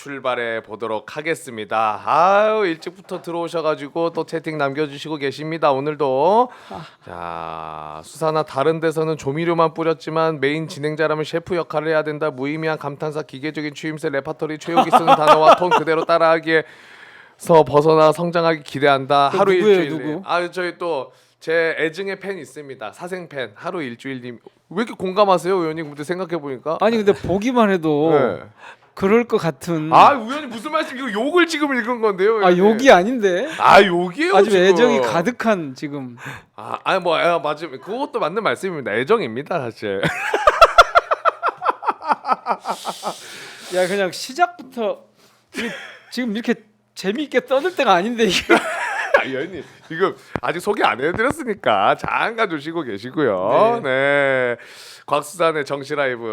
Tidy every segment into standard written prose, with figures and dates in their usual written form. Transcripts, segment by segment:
출발해 보도록 하겠습니다. 아유 일찍부터 들어오셔가지고 또 채팅 남겨주시고 계십니다. 오늘도 자 수사나 다른 데서는 조미료만 뿌렸지만 메인 진행자라면 셰프 역할을 해야 된다. 무의미한 감탄사, 기계적인 추임새, 레파토리, 최욱이 쓰는 단어와 톤 그대로 따라하기에서 벗어나 성장하기 기대한다. 하루 누구예요, 일주일. 누구? 아 저희 또 제 애증의 팬 있습니다. 사생 팬 하루 일주일님 왜 이렇게 공감하세요, 의원님? 근데 생각해 보니까 아니 근데 보기만 해도 네. 그럴 것 같은. 아 의원님 무슨 말씀? 이거 욕을 지금 읽은 건데요. 아 의원님. 욕이 아닌데. 아 욕이에요. 아주 지금. 애정이 가득한 지금. 아니 뭐 맞음 그것도 맞는 말씀입니다. 애정입니다 사실. 야 그냥 시작부터 지금 이렇게 재미있게 떠들 때가 아닌데 이게. 의원님 지금 아직 소개 안 해드렸으니까 잠깐 주시고 계시고요. 네. 곽수산의 정시 라이브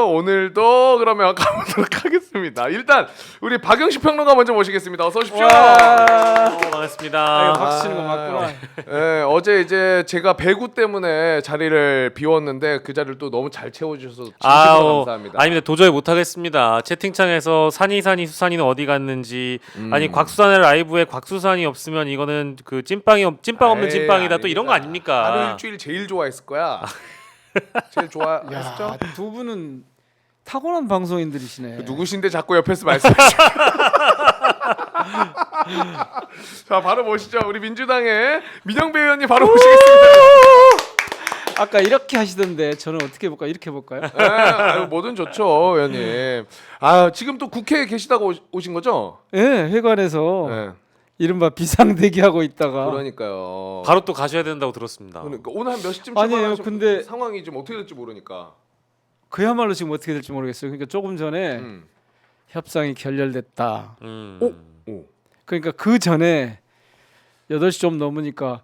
오늘도 그러면 가보도록 하겠습니다. 일단 우리 박영식 평론가 먼저 모시겠습니다. 어서 오십시오. 반갑습니다. 아, 이거 박수 치는 거 맞구나. 네, 어제 이제 제가 배구 때문에 자리를 비웠는데 그 자리를 또 너무 잘 채워주셔서 진심으로 감사합니다. 아닙니다. 도저히 못하겠습니다. 채팅창에서 산이 수산이는 어디 갔는지 아니 곽수산의 라이브에 곽수산이 없으면 이거는 그 찐빵 없는 에이, 찐빵이다 또 이런 거 아닙니다. 하루 아닙니까? 일주일 제일 좋아했을 거야. 제일 좋아했죠? 야, 두 분은 타고난 방송인들이시네. 누구신데 자꾸 옆에서 말씀하시죠? 자 바로 모시죠. 우리 민주당의 민영배 의원님 바로 모시겠습니다. 아까 이렇게 하시던데 저는 어떻게 해볼까? 이렇게 해볼까요? 네, 아유, 뭐든 좋죠, 의원님. 아 지금 또 국회에 계시다가 오신 거죠? 네, 회관에서 네. 이른바 비상대기하고 있다가. 그러니까요. 바로 또 가셔야 된다고 들었습니다. 그러니까 오늘 한 몇 시쯤 아니에요, 출발하시면 근데- 상황이 좀 어떻게 될지 모르니까. 그야말로 지금 어떻게 될지 모르겠어요. 그러니까 조금 전에 협상이 결렬됐다. 오. 그러니까 그 전에 8시 좀 넘으니까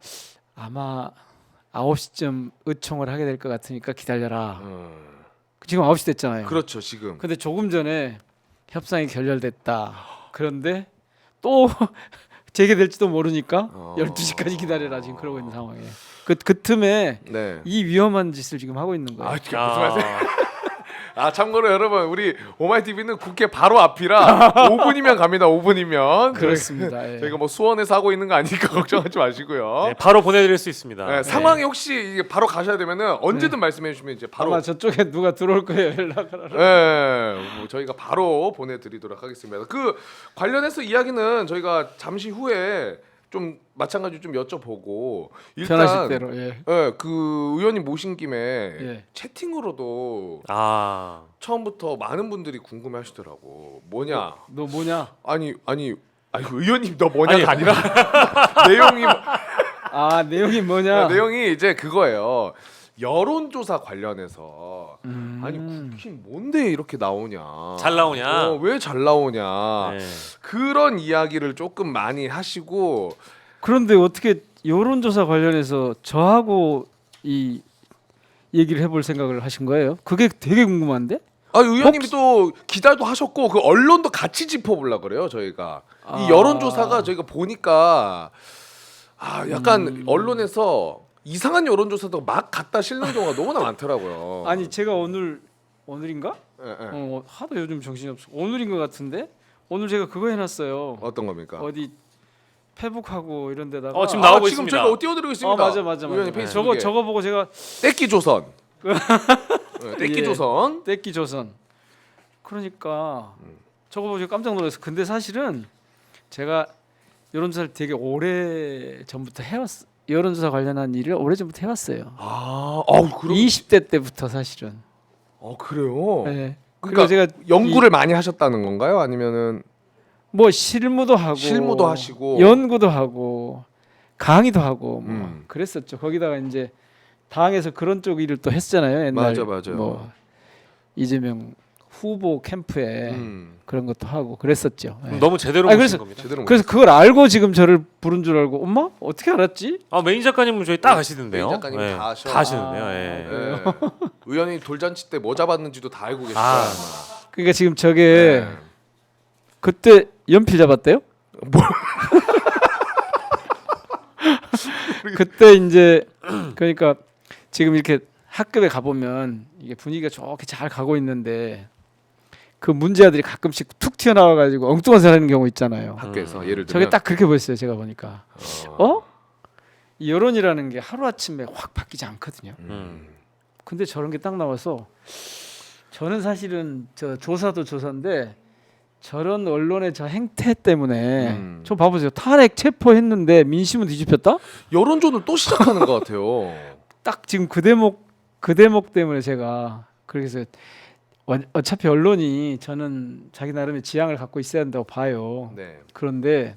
아마 9시쯤 의총을 하게 될 것 같으니까 기다려라. 지금 9시 됐잖아요. 그렇죠 지금. 근데 조금 전에 협상이 결렬됐다. 그런데 또 재개될지도 모르니까 12시까지 기다려라 지금 그러고 있는 상황이에요. 그 틈에 네. 이 위험한 짓을 지금 하고 있는 거예요. 아 이게 무슨 말이세요? 아 참고로 여러분 우리 오마이TV는 국회 바로 앞이라 5분이면 갑니다. 5분이면 그렇습니다. 예. 저희가 뭐 수원에서 하고 있는 거 아니니까 걱정하지 마시고요. 네, 바로 보내드릴 수 있습니다. 네, 상황이 혹시 이게 바로 가셔야 되면은 언제든 말씀해 주시면 이제 바로 아마 저쪽에 누가 들어올 거예요. 연락을 하러. 뭐 저희가 바로 보내드리도록 하겠습니다. 그 관련해서 이야기는 저희가 잠시 후에 좀 마찬가지로 좀 여쭤보고 편하실 일단 대로. 예. 그 의원님 모신 김에 예. 채팅으로도 아 처음부터 많은 분들이 궁금해하시더라고. 뭐냐? 너 뭐냐? 아니 의원님 너 뭐냐가 아니라 내용이 아 내용이 뭐냐? 내용이 이제 그거예요. 여론조사 관련해서 아니 국힘 뭔데 이렇게 나오냐? 잘 나오냐? 왜 잘 나오냐? 네. 그런 이야기를 조금 많이 하시고 그런데 어떻게 여론조사 관련해서 저하고 이 얘기를 해볼 생각을 하신 거예요? 그게 되게 궁금한데? 의원님이 또 기자도 하셨고 그 언론도 같이 짚어보려 그래요 저희가 이 여론조사가 저희가 보니까 약간 언론에서 이상한 여론조사도 막 갖다 실는 경우가 너무나 많더라고요. 아니 제가 오늘인가? 예. 하도 요즘 정신이 없어. 오늘인 것 같은데 오늘 제가 그거 해놨어요. 어떤 겁니까? 어디 페북하고 이런 데다가. 지금 나오고 지금 있습니다. 저희가 띄워드리고 있습니다. 맞아. 의원님 페이스북에. 저거 보고 제가 떼끼 조선. 떼끼 예. 조선. 떼끼 조선. 그러니까 저거 보고 제가 깜짝 놀랐어. 근데 사실은 제가 여론조사를 되게 오래 전부터 해왔어. 여론조사 관련한 일을 오래 전부터 해왔어요. 그럼 20대 때부터 사실은. 그래요. 네. 그러니까 그리고 제가 연구를 많이 하셨다는 건가요? 아니면은 뭐 실무도 하고 실무도 하시고 연구도 하고 강의도 하고 뭐 음. 그랬었죠. 거기다가 이제 당에서 그런 쪽 일을 또 했잖아요. 옛날 맞아요. 뭐 이재명 후보 캠프에 음. 그런 것도 하고 그랬었죠. 예. 너무 제대로 아니, 보신 그래서- 겁니다. 제대로 그래서 그걸 알고 지금 저를 부른 줄 알고 엄마 어떻게 알았지? 메인 작가님은 저희 딱 아시던데요. 메인 작가님 네, 다 아셔. 다 아시는데요. 예. 의원이 돌잔치 때 뭐 잡았는지도 다 알고 계실 아. 거야. 그러니까 지금 저게 네. 그때 연필 잡았대요? 그때 이제 그러니까 지금 이렇게 학급에 가보면 이게 분위기가 좋게 잘 가고 있는데 그 문제아들이 가끔씩 툭 튀어나와가지고 엉뚱한 소리 하는 경우 있잖아요. 학교에서 예를 들면 저게 딱 그렇게 보였어요. 제가 보니까. 이 여론이라는 게 하루아침에 확 바뀌지 않거든요. 근데 저런 게 딱 나와서 저는 사실은 저 조사도 조사인데 저런 언론의 저 행태 때문에 저 봐보세요. 탄핵 체포했는데 민심은 뒤집혔다? 여론전을 또 시작하는 것 같아요. 딱 지금 그 대목 때문에 제가 그래서 어차피 언론이 저는 자기 나름의 지향을 갖고 있어야 한다고 봐요. 네. 그런데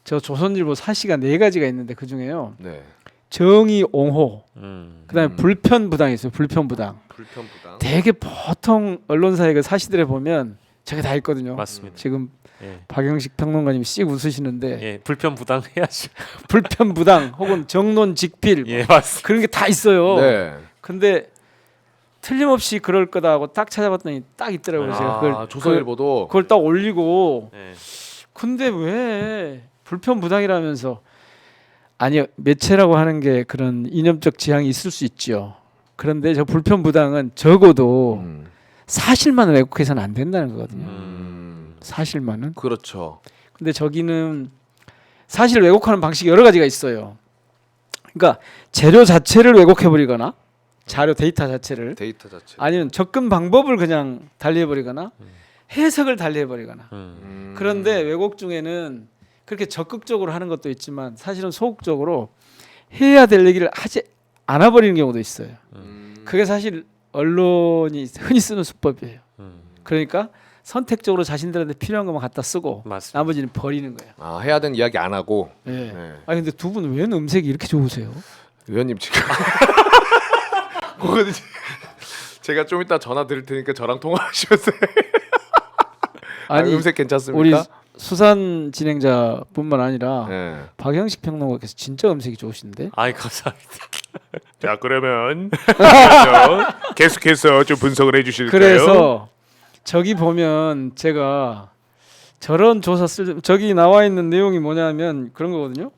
저 조선일보 사시가 4가지가 있는데 그 중에요. 네. 정의 옹호, 그다음에 음. 불편부당이 있어요. 불편부당. 불편부당. 되게 보통 언론사의 그 사시들에 보면 저게 다 있거든요. 맞습니다. 지금 예. 박영식 평론가님이 씩 웃으시는데 예, 불편 부당 해야죠. 불편부당 혹은 정론직필 예, 맞습니다. 그런 게 다 있어요. 네. 근데 틀림없이 그럴 거다 하고 딱 찾아봤더니 딱 있더라고요. 제가 아, 조선일보도 그걸 딱 올리고 예. 근데 왜 불편부당이라면서 아니요 매체라고 하는 게 그런 이념적 지향이 있을 수 있죠. 그런데 저 불편부당은 적어도 사실만 왜곡해서는 안 된다는 거거든요. 사실만은. 그렇죠. 근데 저기는 사실 왜곡하는 방식이 여러 가지가 있어요. 그러니까 재료 자체를 왜곡해버리거나 자료 데이터 자체를 데이터 자체. 아니면 접근 방법을 그냥 달리해버리거나 해석을 달리해버리거나 그런데 왜곡 중에는 그렇게 적극적으로 하는 것도 있지만 사실은 소극적으로 해야 될 얘기를 하지 않아버리는 경우도 있어요. 그게 사실 언론이 흔히 쓰는 수법이에요. 그러니까 선택적으로 자신들한테 필요한 것만 갖다 쓰고 맞습니다. 나머지는 버리는 거예요. 아, 해야 되는 이야기 안 하고. 네. 네. 아니 근데 두 분 왜 음색이 이렇게 좋으세요? 의원님 지금 그거는 제가 좀 이따 전화 드릴 테니까 저랑 통화하시면서 아니 음색 괜찮습니까? 우리 수산 진행자뿐만 아니라 네. 박영식 평론가께서 진짜 음색이 좋으신데. 아이 감사합니다. 자 그러면 계속해서 좀 분석을 해주실까요? 그래서 저기 보면 제가 저런 조사 저기 나와 있는 내용이 뭐냐면 그런 거거든요.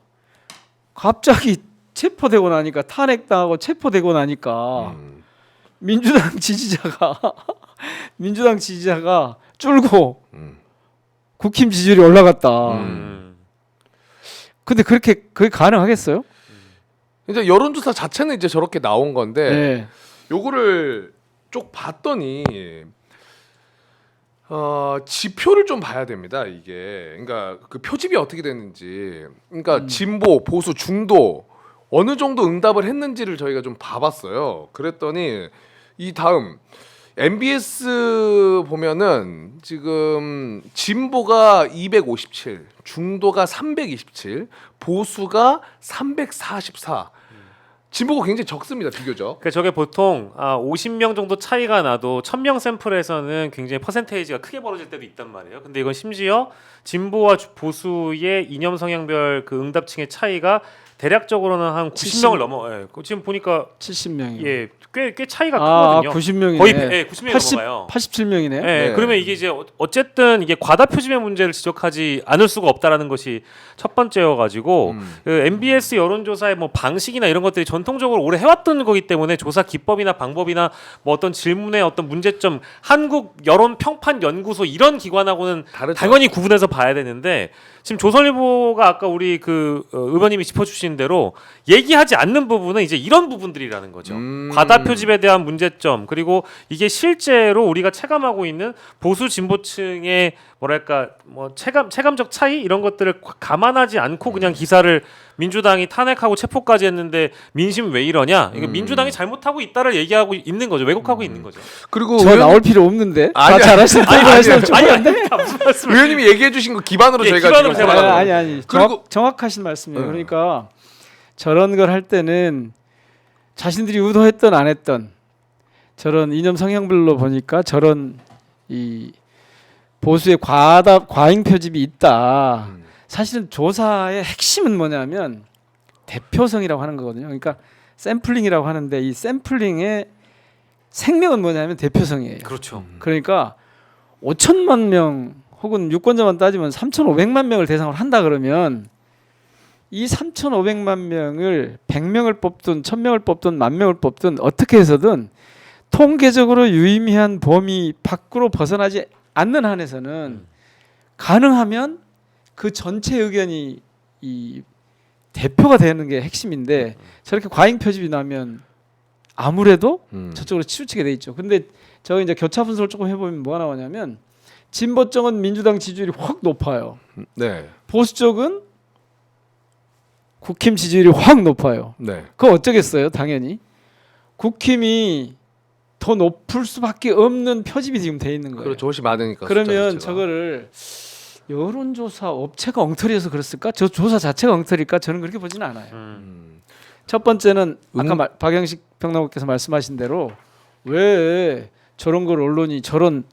갑자기 체포되고 나니까 탄핵당하고 체포되고 나니까 민주당 지지자가 줄고 국힘 지지율이 올라갔다. 근데 그게 가능하겠어요? 이제 여론조사 자체는 이제 저렇게 나온 건데 네. 요거를 쭉 봤더니 지표를 좀 봐야 됩니다. 이게 그러니까 그 표집이 어떻게 됐는지, 그러니까 진보, 보수, 중도 어느 정도 응답을 했는지를 저희가 좀 봐봤어요. 그랬더니 이 다음 MBS 보면은 지금 진보가 257, 중도가 327, 보수가 344. 진보가 굉장히 적습니다. 비교적. 그러니까 저게 보통 50명 정도 차이가 나도 1000명 샘플에서는 굉장히 퍼센테이지가 크게 벌어질 때도 있단 말이에요. 근데 이건 심지어 진보와 보수의 이념 성향별 그 응답층의 차이가 대략적으로는 한 90명을 넘어. 예. 지금 보니까 70명이요. 예, 꽤 차이가 크거든요. 90명이네. 거의 90명이 넘어가요. 87명이네. 예, 네. 그러면 이게 이제 어쨌든 이게 과다 표집의 문제를 지적하지 않을 수가 없다라는 것이 첫 번째여가지고 그 MBS 여론조사의 뭐 방식이나 이런 것들이 전통적으로 오래 해왔던 거기 때문에 조사 기법이나 방법이나 뭐 어떤 질문의 어떤 문제점, 한국 여론 평판 연구소 이런 기관하고는 다르죠. 당연히 구분해서 봐야 되는데 지금 조선일보가 아까 우리 그 의원님이 짚어주신 대로 얘기하지 않는 부분은 이제 이런 부분들이라는 거죠. 과다 표집에 대한 문제점, 그리고 이게 실제로 우리가 체감하고 있는 보수 진보층의 뭐랄까 뭐 체감적 차이 이런 것들을 감안하지 않고 그냥 기사를 민주당이 탄핵하고 체포까지 했는데 민심 왜 이러냐? 이거 민주당이 잘못하고 있다를 얘기하고 있는 거죠. 왜곡하고 있는 거죠. 그리고 저 나올 필요 없는데. 아니, 다 잘하시는 아니 무슨 말씀? 의원님이 얘기해 주신 거 기반으로 예, 저희가 기반으로 지금 제가 생각하는 아니 그리고- 정확하신 말씀이에요. 그러니까 저런 걸 할 때는 자신들이 의도했던 안 했던 저런 이념 성향별로 보니까 저런 이 보수의 과잉 표집이 있다. 사실은 조사의 핵심은 뭐냐면 대표성이라고 하는 거거든요. 그러니까 샘플링이라고 하는데 이 샘플링의 생명은 뭐냐면 대표성이에요. 그렇죠. 그러니까 5천만 명 혹은 유권자만 따지면 3,500만 명을 대상으로 한다 그러면 이 3,500만 명을 100명을 뽑든 1,000명을 뽑든 10,000명을 뽑든 어떻게 해서든 통계적으로 유의미한 범위 밖으로 벗어나지 않는 한에서는 가능하면 그 전체 의견이 이 대표가 되는 게 핵심인데 저렇게 과잉 표집이 나면 아무래도 저쪽으로 치우치게 돼 있죠. 근데 저 이제 교차 분석을 조금 해보면 뭐가 나오냐면 진보 쪽은 민주당 지지율이 확 높아요. 네. 보수 쪽은 국힘 지지율이 확 높아요. 네. 그거 어쩌겠어요? 당연히 국힘이 더 높을 수밖에 없는 표집이 지금 돼 있는 거예요. 그렇죠. 훨씬 많으니까. 그러면 숫자 자체가. 저거를 여론조사 업체가 엉터리여서 그랬을까? 저 조사 자체가 엉터리일까? 저는 그렇게 보지는 않아요. 첫 번째는 아까 박영식 평론가께서 말씀하신 대로 왜 저런 걸 언론이 저런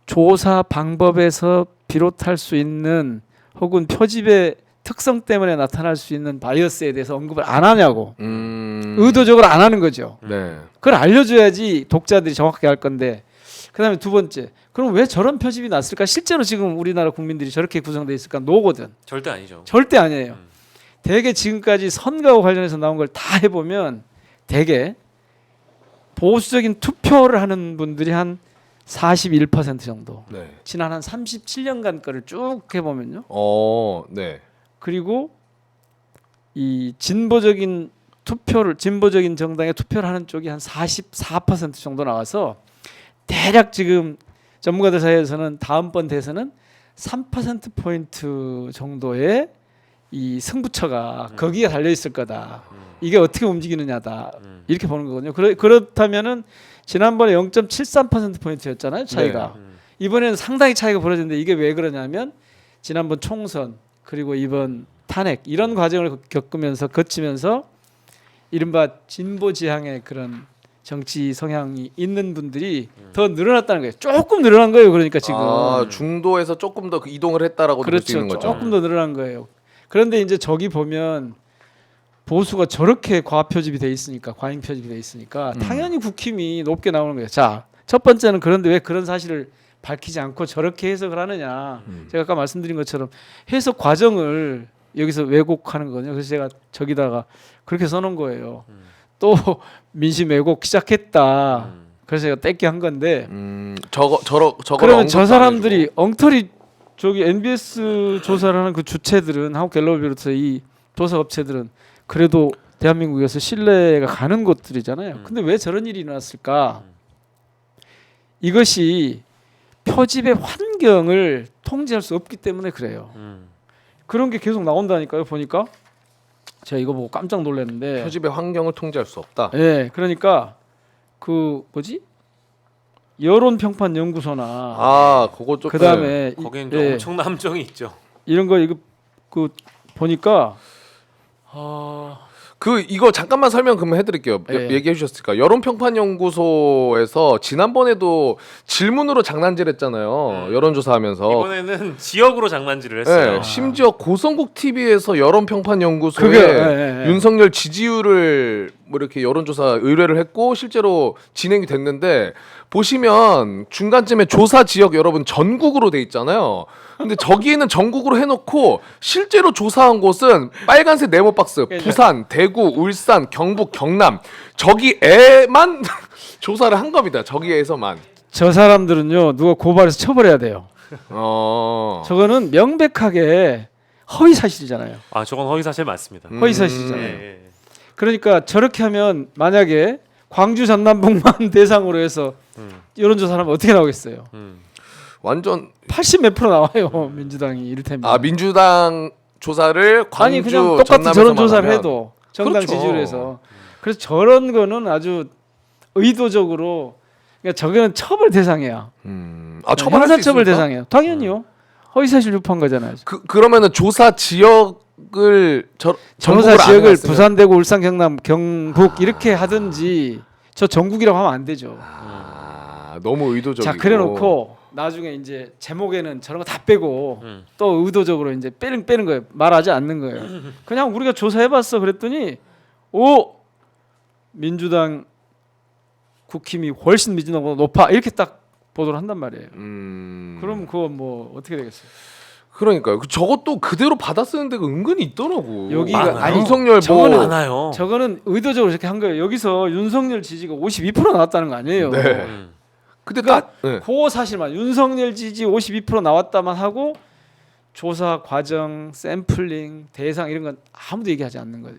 조사 방법에서 비롯할 수 있는 혹은 표집의 특성 때문에 나타날 수 있는 바이어스에 대해서 언급을 안 하냐고. 의도적으로 안 하는 거죠. 네. 그걸 알려줘야지 독자들이 정확하게 할 건데. 그다음에 두 번째, 그럼 왜 저런 표집이 났을까? 실제로 지금 우리나라 국민들이 저렇게 구성돼 있을까? 노거든. 절대 아니죠. 절대 아니에요. 대개 지금까지 선거와 관련해서 나온 걸 다 해보면 대개 보수적인 투표를 하는 분들이 한 41% 정도. 네. 지난 한 37년간 거를 쭉 해보면요. 네. 그리고 이 진보적인 정당에 투표를 하는 쪽이 한 44% 정도 나와서 대략 지금 전문가들 사이에서는 다음번 대선은 3% 포인트 정도의 이 승부처가 거기에 달려 있을 거다. 이게 어떻게 움직이느냐다. 이렇게 보는 거거든요. 그렇다면은 지난번에 0.73% 포인트였잖아요, 차이가. 네. 이번에는 상당히 차이가 벌어졌는데 이게 왜 그러냐면 지난번 총선 그리고 이번 탄핵 이런 과정을 거치면서 이른바 진보 지향의 그런 정치 성향이 있는 분들이 더 늘어났다는 거예요. 조금 늘어난 거예요. 그러니까 지금 중도에서 조금 더 이동을 했다라고 볼 수 그렇죠. 있는 거죠. 조금 더 늘어난 거예요. 그런데 이제 저기 보면 보수가 저렇게 과표집이 돼 있으니까 과잉 표집이 돼 있으니까 당연히 국힘이 높게 나오는 거예요. 자, 첫 번째는 그런데 왜 그런 사실을 밝히지 않고 저렇게 해석을 하느냐. 제가 아까 말씀드린 것처럼 해석 과정을 여기서 왜곡하는 거거든요. 그래서 제가 저기다가 그렇게 써놓은 거예요. 또 민심 왜곡 시작했다. 그래서 제가 떼기 한 건데. 저거 그러면 저 사람들이 엉터리 저기 NBS 조사를 하는 그 주체들은 한국갤럽을 비롯해서 이 조사 업체들은 그래도 대한민국에서 신뢰가 가는 곳들이잖아요. 근데 왜 저런 일이 일어났을까? 이것이 표집의 환경을 통제할 수 없기 때문에 그래요. 그런 게 계속 나온다니까요. 보니까 제가 이거 보고 깜짝 놀랐는데 표집의 환경을 통제할 수 없다. 네, 그러니까 그 뭐지? 여론평판 연구소나 그거 좀 그다음에 거기는 예, 엄청난 함정이 있죠. 이런 거 이거 그 보니까 이거 잠깐만 설명 그러면 해드릴게요. 예. 얘기해 주셨으니까 여론평판연구소에서 지난번에도 질문으로 장난질했잖아요. 여론조사하면서. 이번에는 지역으로 장난질을 했어요. 네, 심지어 고성국 TV에서 여론평판연구소에 그게, 윤석열 지지율을 뭐 이렇게 여론조사 의뢰를 했고 실제로 진행이 됐는데 보시면 중간쯤에 조사 지역 여러분 전국으로 돼 있잖아요. 근데 저기에는 전국으로 해놓고 실제로 조사한 곳은 빨간색 네모 박스 부산, 대구, 울산, 경북, 경남 저기에만 조사를 한 겁니다. 저기에서만. 저 사람들은요 누가 고발해서 처벌해야 돼요. 저거는 명백하게 허위 사실이잖아요. 저건 허위 사실 맞습니다. 허위 사실이잖아요. 예. 그러니까 저렇게 하면 만약에 광주 전남북만 대상으로 해서 여론조사하면 어떻게 나오겠어요? 완전 80 몇 프로 나와요 민주당이 이를테면. 민주당 조사를 광주 아니 그냥 똑같은 저런 조사를 하면. 해도 정당 그렇죠. 지지율에서 그래서 저런 거는 아주 의도적으로 그러니까 저거는 처벌 대상이야. 처벌할 수 형사처벌 있습니까? 대상이에요. 당연히요. 허위사실 유포한 거잖아요. 그러면은 조사 지역을 조사 전국으로 안 지역을 해놨으면- 부산, 대구, 울산, 경남, 경북 이렇게 하든지 저 전국이라고 하면 안 되죠. 너무 의도적이고. 자 그래놓고 나중에 이제 제목에는 저런 거 다 빼고 또 의도적으로 이제 빼는 거예요. 말하지 않는 거예요. 그냥 우리가 조사해봤어 그랬더니 민주당 국힘이 훨씬 민주당보다 높아 이렇게 딱 보도를 한단 말이에요. 그럼 그거 뭐 어떻게 되겠어요? 그러니까요. 저것도 그대로 받아 쓰는 데가 은근히 있더라고. 여기가 많아요. 윤석열 저건 뭐 많아요. 저거는 의도적으로 이렇게 한 거예요. 여기서 윤석열 지지가 52% 나왔다는 거 아니에요. 네. 근데 그러니까 네. 그 사실만 윤석열 지지 52% 나왔다만 하고 조사 과정, 샘플링, 대상 이런 건 아무도 얘기하지 않는 거예요.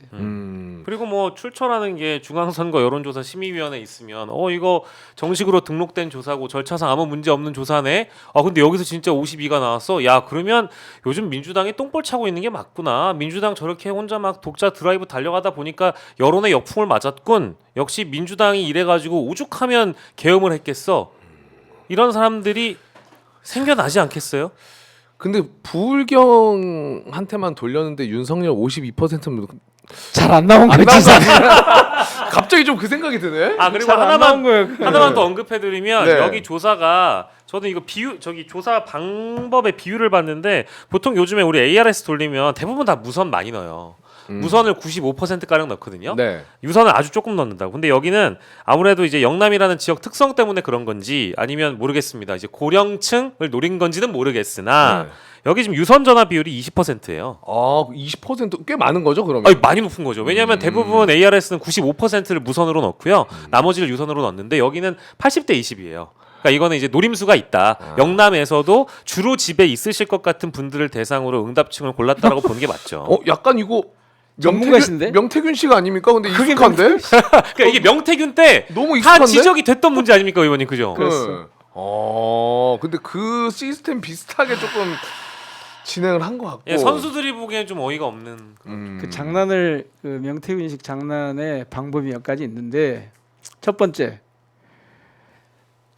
그리고 뭐 출처라는 게 중앙선거 여론조사 심의위원회 있으면 이거 정식으로 등록된 조사고 절차상 아무 문제 없는 조사네. 근데 여기서 진짜 52가 나왔어. 야 그러면 요즘 민주당이 똥볼 차고 있는 게 맞구나. 민주당 저렇게 혼자 막 독자 드라이브 달려가다 보니까 여론의 역풍을 맞았군. 역시 민주당이 이래가지고 오죽하면 계엄을 했겠어. 이런 사람들이 생겨나지 않겠어요? 근데 부울경한테만 돌렸는데 윤석열 52%면 잘 안 나온 안 거지. 나온 거 아니야? 갑자기 좀 그 생각이 드네. 그리고 잘 안 나온 거예요. 하나만 더 언급해드리면 네. 여기 조사가 저도 이거 조사 방법의 비율을 봤는데 보통 요즘에 우리 ARS 돌리면 대부분 다 무선 많이 넣어요. 무선을 95%가량 넣거든요. 네. 유선을 아주 조금 넣는다고. 근데 여기는 아무래도 이제 영남이라는 지역 특성 때문에 그런 건지 아니면 모르겠습니다. 이제 고령층을 노린 건지는 모르겠으나 네. 여기 지금 유선 전화 비율이 20%예요. 20%꽤 많은 거죠, 그러면? 아니, 많이 높은 거죠. 왜냐하면 대부분 ARS는 95%를 무선으로 넣고요. 나머지를 유선으로 넣는데 여기는 80대 20이에요. 그러니까 이거는 이제 노림수가 있다. 영남에서도 주로 집에 있으실 것 같은 분들을 대상으로 응답층을 골랐다라고 보는 게 맞죠. 약간 이거 전문가신데? 명태균 씨가 아닙니까? 근데 그게 익숙한데? 그러니까 이게 명태균 때 너무 다 익숙한데? 지적이 됐던 문제 아닙니까, 의원님? 그죠? 그랬어. 근데 그 시스템 비슷하게 조금 진행을 한 것 같고. 예, 선수들이 보기엔 좀 어이가 없는. 그 장난을 그 명태균식 장난의 방법이 몇 가지 있는데 첫 번째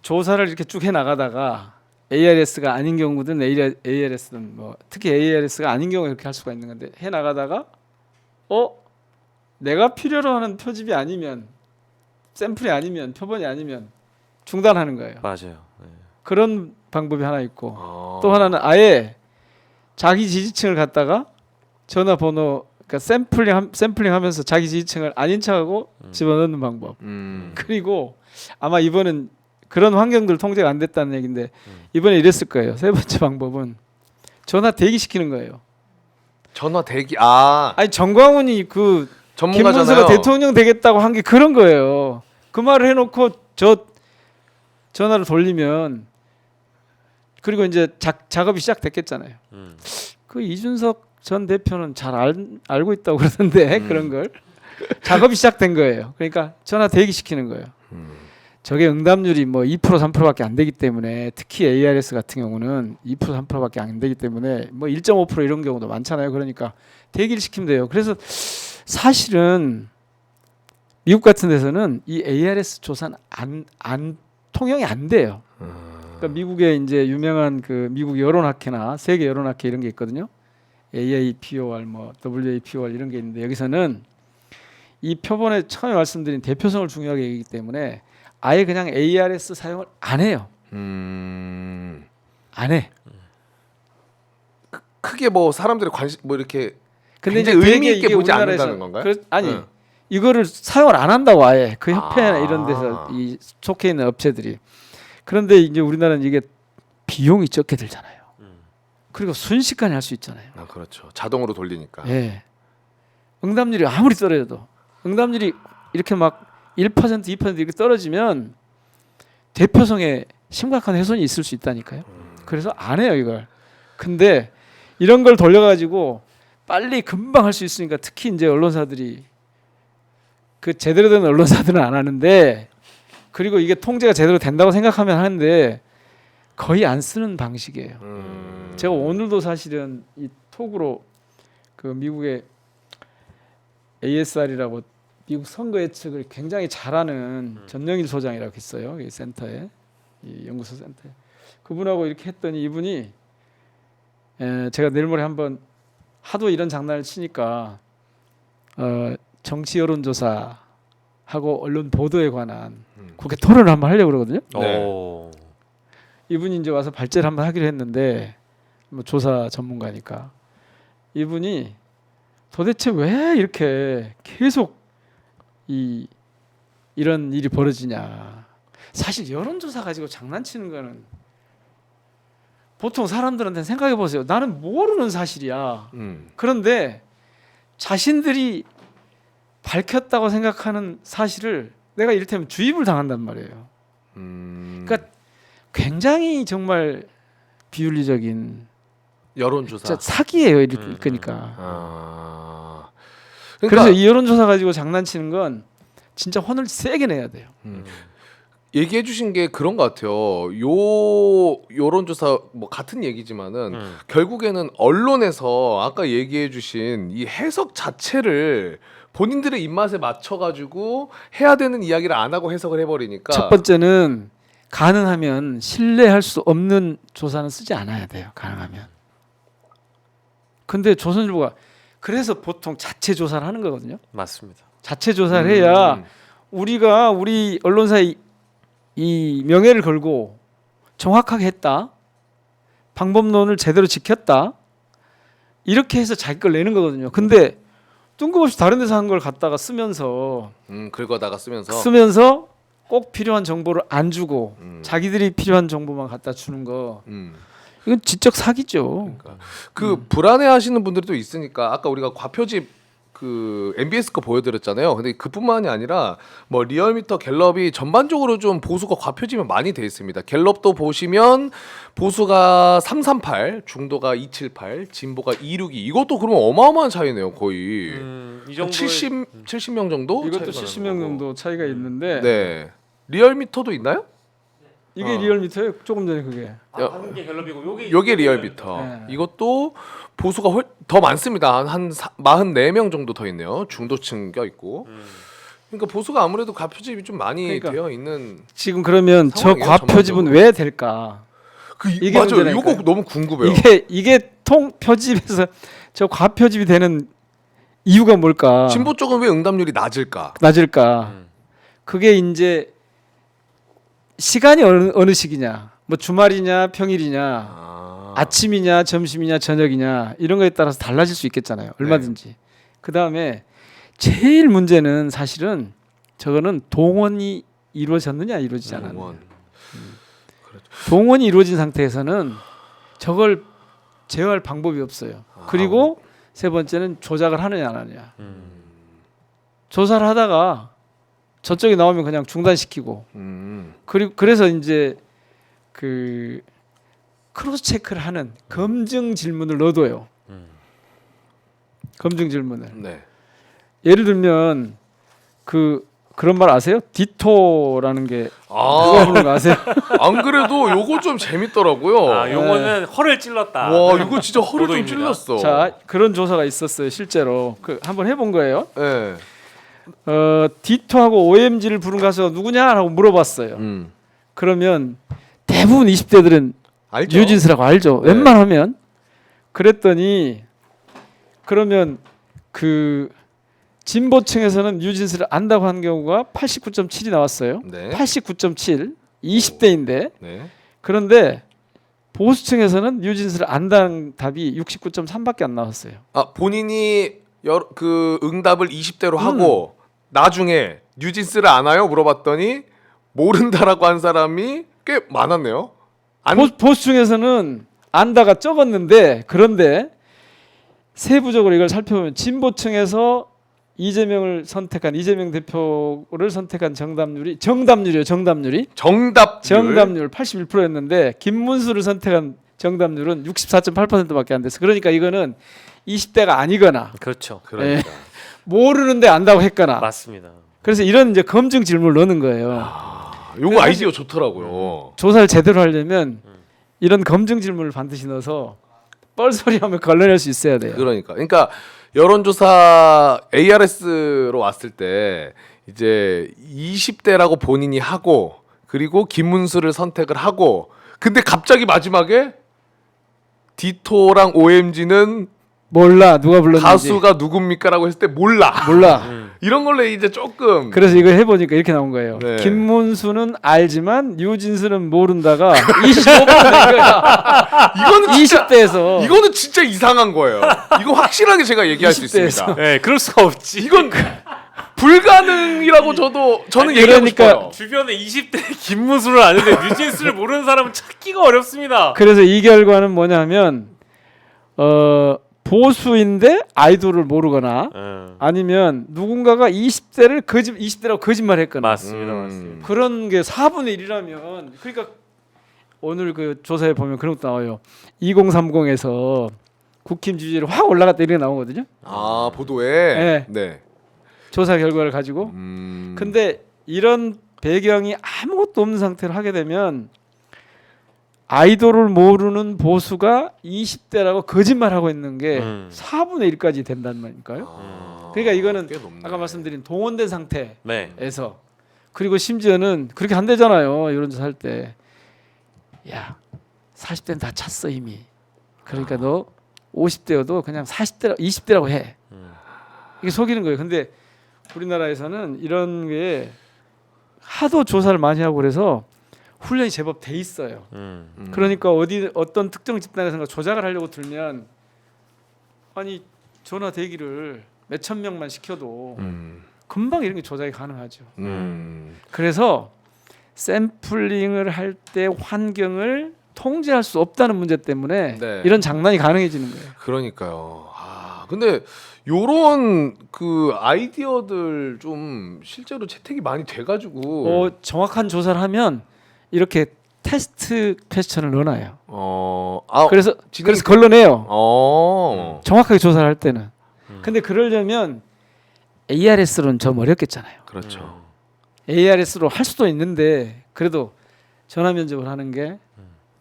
조사를 이렇게 쭉 해 나가다가 ARS가 아닌 경우든 ARS든 뭐 특히 ARS가 아닌 경우에 그렇게 할 수가 있는 건데 해 나가다가 내가 필요로 하는 표집이 아니면 샘플이 아니면 표본이 아니면 중단하는 거예요. 맞아요. 네. 그런 방법이 하나 있고 또 하나는 아예 자기 지지층을 갖다가 전화번호 그러니까 샘플링하면서 자기 지지층을 아닌 척하고 집어넣는 방법. 그리고 아마 이번은 그런 환경들 통제가 안 됐다는 얘기인데 이번에 이랬을 거예요. 세 번째 방법은 전화 대기시키는 거예요. 전화 대기 아니 정광훈이 그 전문가잖아요. 김문수가 대통령 되겠다고 한 게 그런 거예요. 그 말을 해놓고 저 전화를 돌리면 그리고 이제 작업이 시작됐겠잖아요. 그 이준석 전 대표는 잘 알고 있다고 그러던데 그런 걸 작업이 시작된 거예요. 그러니까 전화 대기시키는 거예요. 저게 응답률이 뭐 2% 3%밖에 안 되기 때문에 특히 ARS 같은 경우는 2% 3%밖에 안 되기 때문에 뭐 1.5% 이런 경우도 많잖아요. 그러니까 대기를 시키면 돼요. 그래서 사실은 미국 같은 데서는 이 ARS 조사는 안 통용이 안 돼요. 그러니까 미국의 이제 유명한 그 미국 여론학회나 세계 여론학회 이런 게 있거든요. AAPOR 뭐 WAPOR 이런 게 있는데 여기서는 이 표본에 처음에 말씀드린 대표성을 중요하게 얘기하기 때문에 아예 그냥 ARS 사용을 안 해요. 안 해. 크게 뭐 사람들의 관심 뭐 이렇게 근데 굉장히 이제 의미 되게 있게 이게 보지 우리나라에서 않는다는 건가요? 아니 네. 이거를 사용을 안 한다고 아예 그 협회나 이런 데서 아. 이 속해 있는 업체들이. 그런데 이제 우리나라는 이게 비용이 적게 들잖아요. 그리고 순식간에 할 수 있잖아요. 그렇죠. 자동으로 돌리니까. 예. 응답률이 아무리 떨어져도 응답률이 이렇게 막 1% 2% 이렇게 떨어지면 대표성에 심각한 훼손이 있을 수 있다니까요. 그래서 안 해요 이걸. 근데 이런 걸 돌려가지고 빨리 금방 할 수 있으니까 특히 이제 언론사들이 그 제대로 된 언론사들은 안 하는데 그리고 이게 통제가 제대로 된다고 생각하면 하는데 거의 안 쓰는 방식이에요. 제가 오늘도 사실은 이 톡으로 그 미국의 ASR이라고 미국 선거 예측을 굉장히 잘하는 전영일 소장이라고 있어요. 이 센터에 이 연구소 센터에 그분하고 이렇게 했더니 이분이 제가 내일 모레 한번 하도 이런 장난을 치니까 정치 여론조사 하고 언론 보도에 관한 국회 토론을 한번 하려고 그러거든요. 네. 이분이 이제 와서 발제를 한번 하기로 했는데 뭐 조사 전문가니까 이분이 도대체 왜 이렇게 계속 이런 일이 벌어지냐. 사실 여론조사 가지고 장난치는 거는 보통 사람들한테 생각해 보세요. 나는 모르는 사실이야. 그런데 자신들이 밝혔다고 생각하는 사실을 내가 이를테면 주입을 당한단 말이에요. 그러니까 굉장히 정말 비윤리적인 여론조사. 진짜 사기예요. 그러니까. 그러니까 그래서 이 여론조사 가지고 장난치는 건 진짜 혼을 세게 내야 돼요. 얘기해 주신 게 그런 것 같아요. 요 여론조사 뭐 같은 얘기지만은 결국에는 언론에서 아까 얘기해 주신 이 해석 자체를 본인들의 입맛에 맞춰 가지고 해야 되는 이야기를 안 하고 해석을 해버리니까 첫 번째는 가능하면 신뢰할 수 없는 조사는 쓰지 않아야 돼요. 가능하면. 근데 조선일보가 그래서 보통 자체 조사를 하는 거거든요. 맞습니다. 자체 조사를 해야 우리가 우리 언론사의 이 명예를 걸고 정확하게 했다. 방법론을 제대로 지켰다. 이렇게 해서 자기 걸 내는 거거든요. 근데 뜬금없이 다른 데서 한 걸 갖다가 쓰면서 긁어다가 쓰면서 꼭 필요한 정보를 안 주고 자기들이 필요한 정보만 갖다 주는 거 이건 지적 사기죠. 그 불안해하시는 분들도 있으니까 아까 우리가 과표집 그 MBS 거 보여드렸잖아요. 근데 그뿐만이 아니라 뭐 리얼미터 갤럽이 전반적으로 좀 보수가 과표집이 많이 돼 있습니다. 갤럽도 보시면 보수가 338, 중도가 278, 진보가 262. 이것도 그러면 어마어마한 차이네요, 거의. 이 정도 70명 정도? 이것도 차이가 70명 나는 거고. 정도 차이가 있는데 네. 리얼미터도 있나요? 이게 리얼미터예요. 조금 전에 그게. 한개 갤럽이고 요게 리얼미터. 네. 이것도 보수가 더 많습니다. 한 44명 정도 더 있네요. 중도층 껴 있고. 그러니까 보수가 아무래도 과표집이 좀 많이 그러니까 되어 있는. 지금 그러면 저 상황이에요, 과표집은 전반적으로. 왜 될까? 이게 맞아요. 문제라니까요. 이거 너무 궁금해요. 이게 통 표집에서 저 과표집이 되는 이유가 뭘까? 진보 쪽은 왜 응답률이 낮을까? 낮을까? 그게 이제 시간이 어느 시기냐? 뭐 주말이냐, 평일이냐, 아침이냐, 점심이냐, 저녁이냐 이런 거에 따라서 달라질 수 있겠잖아요. 얼마든지. 그 다음에 제일 문제는 사실은 저거는 동원이 이루어졌느냐, 이루어지지 않았느냐. 동원이 이루어진 상태에서는 저걸 제어할 방법이 없어요. 그리고 세 번째는 조작을 하느냐 안 하느냐. 조사를 하다가 저쪽이 나오면 그냥 중단시키고 그리고 그래서 이제 그 크로스 체크를 하는 검증 질문을 넣어둬요. 검증 질문을. 네. 예를 들면 그런 말 아세요? 디토라는 게 누가 부르는 거 아세요? 안 그래도 요거 좀 재밌더라고요. 용어는 허를 찔렀다. 와, 이거 진짜 허를 좀 보도입니다. 찔렀어. 자, 그런 조사가 있었어요. 실제로 한번 해본 거예요. 네. 디토하고 OMG를 부른 가수가 누구냐라고 물어봤어요. 음. 그러면 대부분 20대들은 알죠? 뉴진스라고 알죠. 네. 웬만하면. 그랬더니 그러면 그 진보층에서는 뉴진스를 안다고 한 경우가 89.7이 나왔어요. 네. 89.7, 20대인데 네. 그런데 보수층에서는 뉴진스를 안다는 답이 69.3밖에 안 나왔어요. 본인이 그 응답을 20대로 하고 나중에 뉴진스를 아나요? 물어봤더니 모른다라고 한 사람이 꽤 많았네요. 보수층에서는 안다가 적었는데 그런데 세부적으로 이걸 살펴보면 진보층에서 이재명 대표를 선택한 정답률이 정답률 정답률 81%였는데 김문수를 선택한 정답률은 64.8%밖에 안 됐어. 그러니까 이거는 20대가 아니거나 그렇죠. 그러니까. 모르는데 안다고 했거나. 맞습니다. 그래서 이런 이제 검증 질문을 넣는 거예요. 요거 아이디어 좋더라고요. 조사를 제대로 하려면 이런 검증 질문을 반드시 넣어서 뻘소리하면 걸러낼 수 있어야 돼요. 그러니까 여론조사 ARS로 왔을 때 이제 20대라고 본인이 하고 그리고 김문수를 선택을 하고 근데 갑자기 마지막에 디토랑 OMG는 몰라 누가 불렀는지. 가수가 누굽니까라고 했을 때 몰라. 이런 걸로 이제 조금 그래서 이걸 해보니까 이렇게 나온 거예요. 네. 김문수는 알지만 뉴진스는 모른다가 25%인 거야. 이거는 진짜 20대에서 이거는 진짜 이상한 거예요. 이거 확실하게 제가 얘기할 수 20대에서. 있습니다. 네, 그럴 수가 없지. 이건 불가능이라고 저는 아니, 얘기하고 그러니까 싶어요. 주변에 20대 김문수를 아는데 뉴진스를 모르는 사람은 찾기가 어렵습니다. 그래서 이 결과는 뭐냐면 보수인데 아이돌을 모르거나 아니면 누군가가 20대라고 거짓말했거나 맞습니다. 맞습니다. 그런 게 4분의 1이라면 그러니까 오늘 그 조사에 보면 그런 것도 나와요. 2030에서 국힘 지지율이 확 올라갔다 이렇게 나오거든요. 아 보도에. 네. 네. 조사 결과를 가지고. 근데 이런 배경이 아무것도 없는 상태로 하게 되면 아이돌을 모르는 보수가 20대라고 거짓말하고 있는 게 4분의 1까지 된다는 말이니까요. 그러니까 이거는 꽤 높네. 아까 말씀드린 동원된 상태에서 네. 그리고 심지어는 그렇게 안 되잖아요. 여론조사 할 때. 야, 40대는 다 찼어 이미. 그러니까 너 50대여도 그냥 40대, 20대라고 해. 이게 속이는 거예요. 근데 우리나라에서는 이런 게 하도 조사를 많이 하고 그래서 훈련이 제법 돼 있어요. 그러니까 어떤 특정 집단에서 조작을 하려고 들면 아니 전화 대기를 몇천 명만 시켜도 금방 이런 게 조작이 가능하죠. 그래서 샘플링을 할 때 환경을 통제할 수 없다는 문제 때문에 네. 이런 장난이 가능해지는 거예요. 그러니까요. 근데 요런 그 아이디어들 좀 실제로 채택이 많이 돼가지고 정확한 조사를 하면 이렇게 테스트 퀘스천을 넣어놔요. 그래서 그래서 걸러내요. 정확하게 조사를 할 때는. 근데 그러려면 ARS로는 좀 어렵겠잖아요. 그렇죠. ARS로 할 수도 있는데 그래도 전화 면접을 하는 게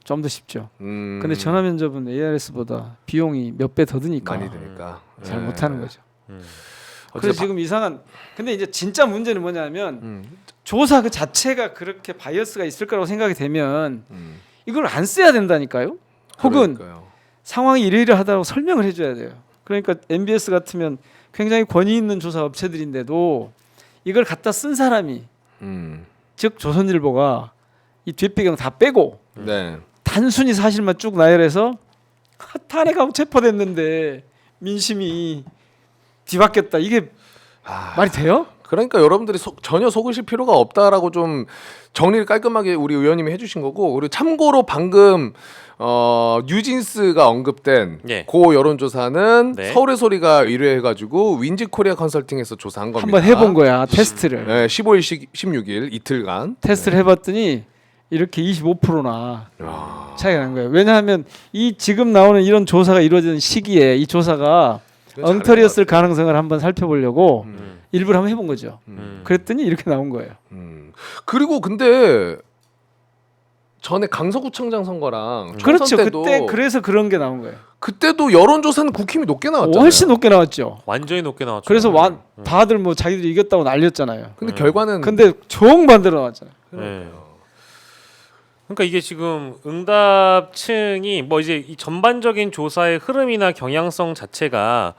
좀 더 쉽죠. 근데 전화 면접은 ARS보다 비용이 몇 배 더 드니까 많이 드니까 잘 못하는 거죠. 어쨌든 그래서 지금 이상한. 근데 이제 진짜 문제는 뭐냐면 조사 그 자체가 그렇게 바이어스가 있을 거라고 생각이 되면 이걸 안 써야 된다니까요. 혹은 그러니까요. 상황이 이러이러하다고 설명을 해줘야 돼요. 그러니까 MBS 같으면 굉장히 권위 있는 조사 업체들인데도 이걸 갖다 쓴 사람이 즉 조선일보가 이 뒷배경 다 빼고 네. 단순히 사실만 쭉 나열해서 탄핵하고 체포됐는데 민심이 뒤바뀌었다. 이게 말이 돼요? 그러니까 여러분들이 전혀 속으실 필요가 없다라고 좀 정리를 깔끔하게 우리 의원님이 해주신 거고, 그리고 참고로 방금 뉴진스가 언급된 예. 고 여론조사는 네. 서울의 소리가 의뢰해가지고 윈지코리아 컨설팅에서 조사한 겁니다. 한번 해본 거야 테스트를. 네, 15일, 16일 이틀간 테스트를 해봤더니 이렇게 25%나 차이가 난 거예요. 왜냐하면 이 지금 나오는 이런 조사가 이루어지는 시기에 이 조사가 엉터리였을 가능성을 한번 살펴보려고 일부러 한번 해본 거죠. 그랬더니 이렇게 나온 거예요. 그리고 근데 전에 강서구청장 선거랑 그렇죠. 총선 때도 그때 그래서 그런 게 나온 거예요. 그때도 여론조사는 국힘이 높게 나왔잖아요. 훨씬 높게 나왔죠. 완전히 높게 나왔죠. 그래서 다들 뭐 자기들이 이겼다고 난리였잖아요. 근데 결과는 근데 정반대로 나왔잖아요. 네. 그러니까 이게 지금 응답층이 뭐 이제 이 전반적인 조사의 흐름이나 경향성 자체가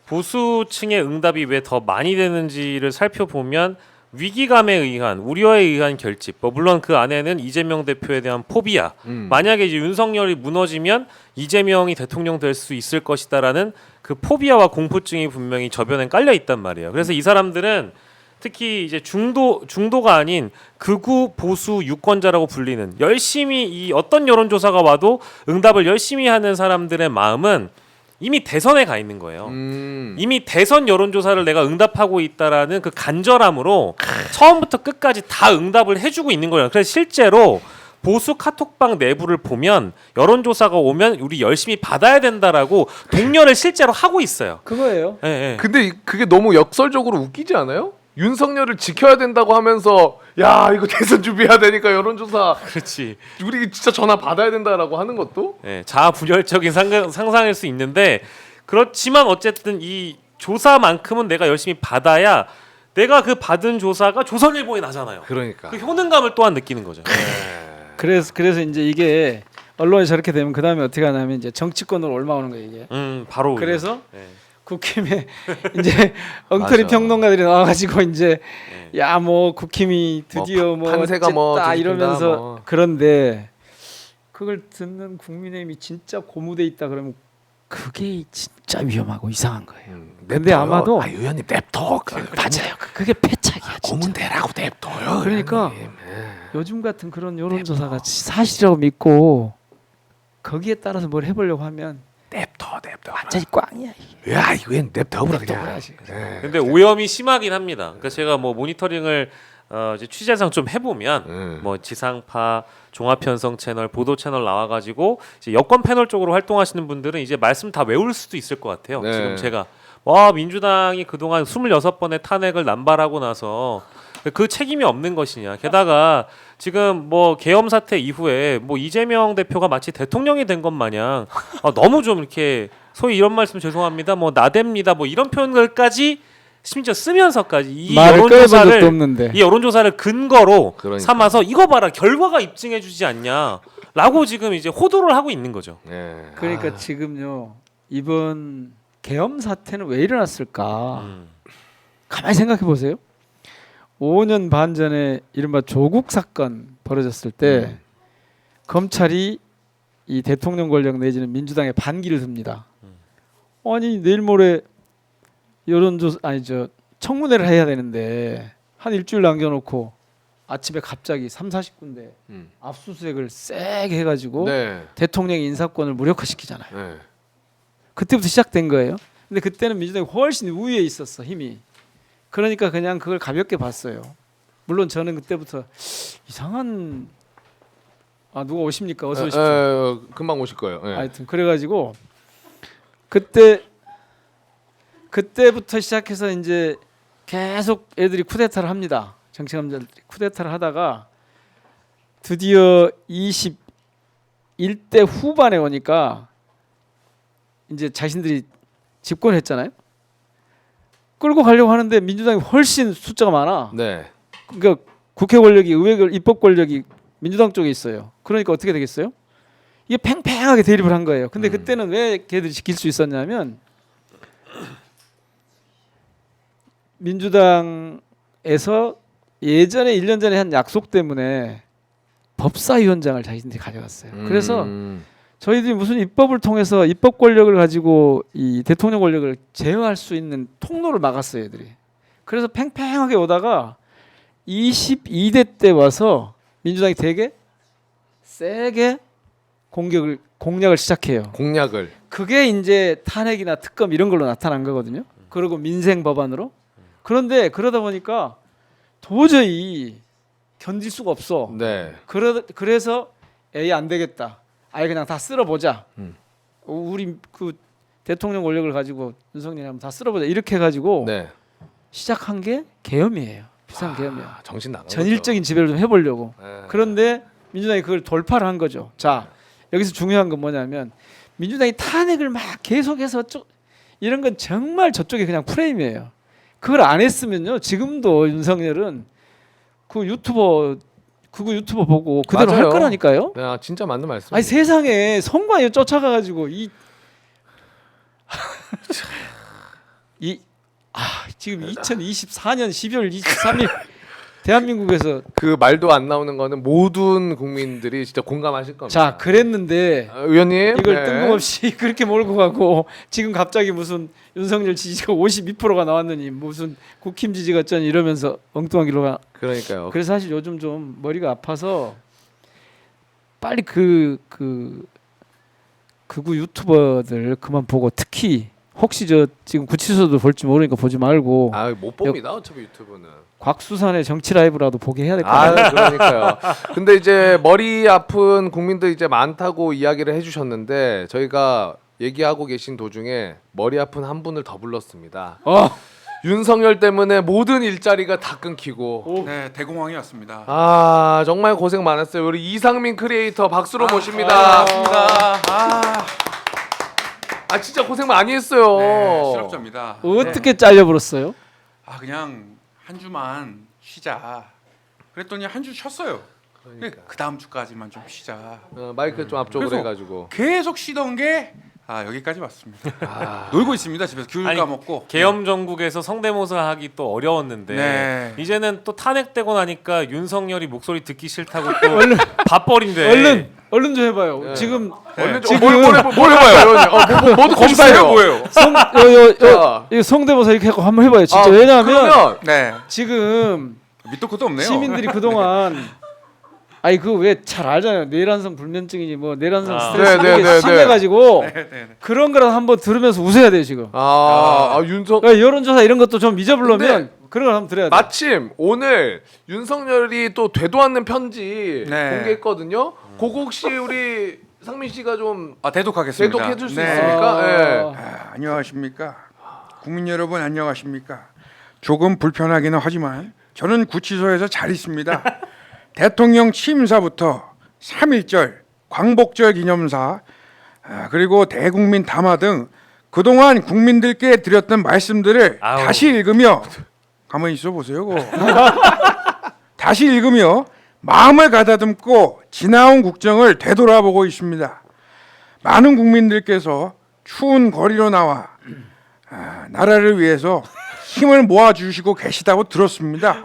보수층의 응답이 왜 더 많이 되는지를 살펴보면 위기감에 의한 우려에 의한 결집. 뭐 물론 그 안에는 이재명 대표에 대한 포비아. 만약에 이제 윤석열이 무너지면 이재명이 대통령 될 수 있을 것이다라는 그 포비아와 공포증이 분명히 저변에 깔려 있단 말이에요. 그래서 이 사람들은 특히 이제 중도가 아닌 극우 보수 유권자라고 불리는 열심히 이 어떤 여론조사가 와도 응답을 열심히 하는 사람들의 마음은 이미 대선에 가 있는 거예요. 이미 대선 여론조사를 내가 응답하고 있다라는 그 간절함으로 처음부터 끝까지 다 응답을 해주고 있는 거예요. 그래서 실제로 보수 카톡방 내부를 보면 여론조사가 오면 우리 열심히 받아야 된다라고 독려를 실제로 하고 있어요. 그거예요. 예, 예. 근데 그게 너무 역설적으로 웃기지 않아요? 윤석열을 지켜야 된다고 하면서 야 이거 대선 준비해야 되니까 여론조사 그렇지. 우리 진짜 전화 받아야 된다라고 하는 것도 예, 자아분열적인 상상일 수 있는데 그렇지만 어쨌든 이 조사만큼은 내가 열심히 받아야 내가 그 받은 조사가 조선일보에 나잖아요. 그러니까 그 효능감을 또한 느끼는 거죠. 그래서 이제 이게 언론이 저렇게 되면 그 다음에 어떻게 하냐면 이제 정치권으로 올라오는 거예요 이게. 바로. 그래서 예. 국힘에 이제 엉터리 맞아. 평론가들이 나와가지고 이제 야 뭐 국힘이 드디어 뭐 판세가 뭐 어쨌다 뒤집힌다, 이러면서 뭐. 그런데 그걸 듣는 국민의힘이 진짜 고무돼 있다 그러면 그게 진짜 위험하고 이상한 거예요. 근데 아마도 의원님 냅둬 맞아요. 그게 패착이야 진짜. 고문대라고 냅둬요. 그러니까 요즘 같은 그런 여론조사가 사실이라고 믿고 거기에 따라서 뭘 해보려고 하면 냅둬 완전히 꽝이야 이게. 야 이거 냅둬 그냥 냅둬야지. 네. 근데 오염이 심하긴 합니다. 그러니까 제가 뭐 모니터링을 이제 취재상 좀 해보면 뭐 지상파, 종합편성 채널, 보도 채널 나와가지고 이제 여권 패널 쪽으로 활동하시는 분들은 이제 말씀 다 외울 수도 있을 것 같아요. 네. 지금 제가 와 민주당이 그동안 26번의 탄핵을 남발하고 나서 그 책임이 없는 것이냐. 게다가 지금 뭐 계엄 사태 이후에 뭐 이재명 대표가 마치 대통령이 된 것 마냥 너무 좀 이렇게 소위 이런 말씀 죄송합니다. 뭐 나댑니다. 뭐 이런 표현들까지 심지어 쓰면서까지 이 말을 꺼내본 적도 여론조사를 없는데. 이 여론조사를 근거로 그러니까. 삼아서 이거 봐라 결과가 입증해주지 않냐라고 지금 이제 호도를 하고 있는 거죠. 네. 그러니까 지금요 이번 계엄 사태는 왜 일어났을까? 가만히 생각해 보세요. 5년 반 전에 이른바 조국 사건 벌어졌을 때 검찰이 이 대통령 권력 내지는 민주당의 반기를 듭니다. 아니 내일 모레 여론조사 청문회를 해야 되는데 한 일주일 남겨놓고 아침에 갑자기 30-40군데 압수수색을 세게 해가지고 네. 대통령의 인사권을 무력화시키잖아요. 네. 그때부터 시작된 거예요. 근데 그때는 민주당이 훨씬 우위에 있었어 힘이. 그러니까 그냥 그걸 가볍게 봤어요. 물론 저는 그때부터 이상한 누가 오십니까? 어서 오십시오. 금방 오실 거예요. 네. 하여튼 그래가지고 그때부터 시작해서 이제 계속 애들이 쿠데타를 합니다. 정치감자들이 쿠데타를 하다가 드디어 21대 후반에 오니까 이제 자신들이 집권했잖아요. 끌고 가려고 하는데 민주당이 훨씬 숫자가 많아. 네. 그러니까 국회 권력이 의회 입법 권력이 민주당 쪽에 있어요. 그러니까 어떻게 되겠어요? 이게 팽팽하게 대립을 한 거예요. 근데 그때는 왜 걔들이 지킬 수 있었냐면 민주당에서 예전에 1년 전에 한 약속 때문에 법사위원장을 자신들이 가져갔어요. 그래서 저희들이 무슨 입법을 통해서 입법 권력을 가지고 이 대통령 권력을 제어할 수 있는 통로를 막았어요, 애들이. 그래서 팽팽하게 오다가 22대 때 와서 민주당이 되게 세게 공략을 시작해요. 공약을. 그게 이제 탄핵이나 특검 이런 걸로 나타난 거거든요. 그리고 민생 법안으로. 그런데 그러다 보니까 도저히 견딜 수가 없어. 네. 그래서 에이 안 되겠다. 아예 그냥 다 쓸어보자. 우리 그 대통령 권력을 가지고 윤석열이 한번 다 쓸어보자. 이렇게 해가지고 네. 시작한 게 계엄이에요. 비상 계엄이에요. 정신 나간 전일적인 지배를 좀 해보려고. 거죠. 네. 그런데 민주당이 그걸 돌파를 한 거죠. 자, 여기서 중요한 건 뭐냐면 민주당이 탄핵을 막 계속해서 이런 건 정말 저쪽에 그냥 프레임이에요. 그걸 안 했으면요. 지금도 윤석열은 그 유튜버 보고 그대로 맞아요. 할 거라니까요. 네, 진짜 맞는 말씀. 아니 세상에 선관위 쫓아가가지고 지금 2024년 12월 23일 대한민국에서 그 말도 안 나오는 거는 모든 국민들이 진짜 공감하실 겁니다. 자 그랬는데 의원님 이걸 네. 뜬금없이 그렇게 몰고 가고 지금 갑자기 무슨 윤석열 지지가 52%가 나왔느니 무슨 국힘 지지가 어쩌니 이러면서 엉뚱한 길로 가. 그러니까요. 그래서 사실 요즘 좀 머리가 아파서 빨리 그 극우 유튜버들 그만 보고 특히 혹시 저 지금 구치소도 볼지 모르니까 보지 말고 못 봅니다. 어차피 유튜브는. 곽수산의 정치 라이브라도 보게 해야 될 것 같아요. 그러니까요. 근데 이제 머리 아픈 국민들 이제 많다고 이야기를 해주셨는데 저희가 얘기하고 계신 도중에 머리 아픈 한 분을 더 불렀습니다. 윤석열 때문에 모든 일자리가 다 끊기고. 네, 대공황이었습니다. 정말 고생 많았어요. 우리 이상민 크리에이터 박수로 모십니다. 반갑습니다. 진짜 고생 많이 했어요. 네, 실업자입니다. 어떻게 잘려버렸어요? 그냥 한 주만 쉬자. 그랬더니 한 주 쉬었어요. 그 다음 주까지만 좀 쉬자. 마이크 좀 앞쪽으로 그래서 해가지고. 계속 쉬던 게 여기까지 왔습니다. 놀고 있습니다. 집에서 귤 아니, 까먹고. 계엄 정국에서 성대모사 하기 또 어려웠는데 네. 이제는 또 탄핵되고 나니까 윤석열이 목소리 듣기 싫다고 또 밥벌인데 얼른 좀 해봐요. 네. 지금 뭘 해봐요? 모두 검사예요. 뭐예요? 이거 성대모사 이렇게 하고 한번 해봐요. 진짜 왜냐하면 그러면 네. 지금 밑도 끝도 없네요. 시민들이 그동안 그거 왜 잘 알잖아요. 내란성 불면증이니 뭐 내란성 아. 스트레스 네, 이게 네, 네, 심해가지고 네. 그런 거라도 한번 들으면서 웃어야 돼요 지금. 윤석 그러니까 여론조사 이런 것도 좀 잊어보려면 그런 걸 한번 드려야 돼. 마침 오늘 윤석열이 또 되도 않는 편지 네. 공개했거든요. 그거 혹시 우리 상민 씨가 좀 대독하겠습니다. 대독해줄 수 네. 있습니까? 예. 안녕하십니까. 국민 여러분 안녕하십니까. 조금 불편하기는 하지만 저는 구치소에서 잘 있습니다. 대통령 취임사부터 3.1절, 광복절 기념사, 그리고 대국민 담화 등 그동안 국민들께 드렸던 말씀들을 아우. 다시 읽으며 가만히 있어 보세요. 그거. 다시 읽으며 마음을 가다듬고 지나온 국정을 되돌아보고 있습니다. 많은 국민들께서 추운 거리로 나와 나라를 위해서 힘을 모아주시고 계시다고 들었습니다.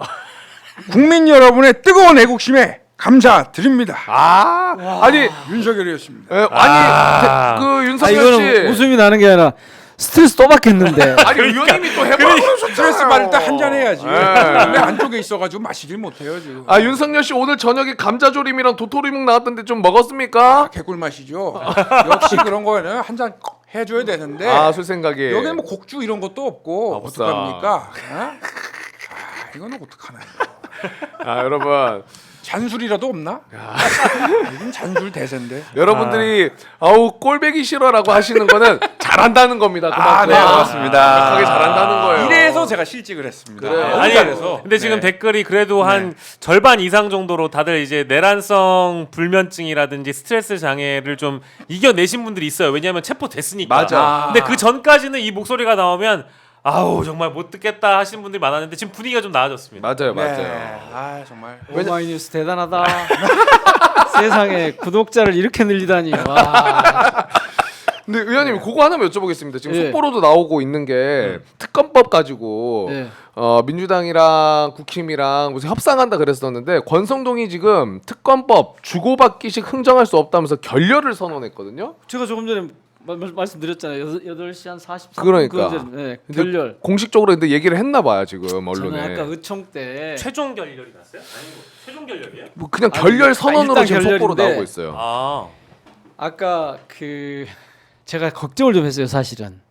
국민 여러분의 뜨거운 애국심에 감사드립니다. 아니 윤석열이었습니다. 예, 아니 그 윤석열 이거는 씨 웃음이 나는 게 아니라 스트레스 또 받겠는데. 아니 의원님이 또 해보라고 그러셨잖아요. 스트레스 받을 때 한잔 해야지. 예. 근데 안쪽에 있어가지고 마시질 못해요 지금. 아 윤석열 씨 오늘 저녁에 감자조림이랑 도토리묵 나왔던데 좀 먹었습니까? 개꿀 맛이죠. 역시 그런 거는 한 잔 해줘야 되는데. 아 술 생각이. 여기는 뭐 곡주 이런 것도 없고 없어. 어떡합니까? 이거는 어떡하나. 아 여러분 잔술이라도 없나? 이건 잔술 대세인데. 여러분들이 아우 꼴배기 싫어라고 하시는 거는 잘한다는 겁니다. 그만큼. 네, 그렇습니다. 하게 잘한다는 거예요. 이래서 제가 실직을 했습니다. 그래요. 너무 아니, 잘해서. 근데 지금 네. 댓글이 그래도 한 절반 이상 정도로 다들 이제 내란성 불면증이라든지 스트레스 장애를 좀 이겨내신 분들이 있어요. 왜냐하면 체포됐으니까. 맞아. 근데 그 전까지는 이 목소리가 나오면 아우 정말 못 듣겠다 하시는 분들이 많았는데 지금 분위기가 좀 나아졌습니다. 맞아요, 맞아요. 네. 아 정말. 오마이뉴스 대단하다. 세상에 구독자를 이렇게 늘리다니. 와. 근데 의원님 그거 하나만 여쭤보겠습니다. 지금 예. 속보로도 나오고 있는 게 특검법 가지고 예. 민주당이랑 국힘이랑 무슨 협상한다 그랬었는데 권성동이 지금 특검법 주고받기식 흥정할 수 없다면서 결렬을 선언했거든요. 제가 조금 전에 말씀드렸잖아요. 8시 한 43분. 그러니까. 네, 근데 결렬. 공식적으로 근데 얘기를 했나 봐요 지금 저는 언론에. 아까 의총 때 최종 결렬이 났어요? 아니고 최종 결렬이에요? 뭐 그냥 결렬 선언으로 일단 지금 속보로 결렬인데 나오고 있어요. 아 아까 제가 걱정을 좀 했어요, 사실은.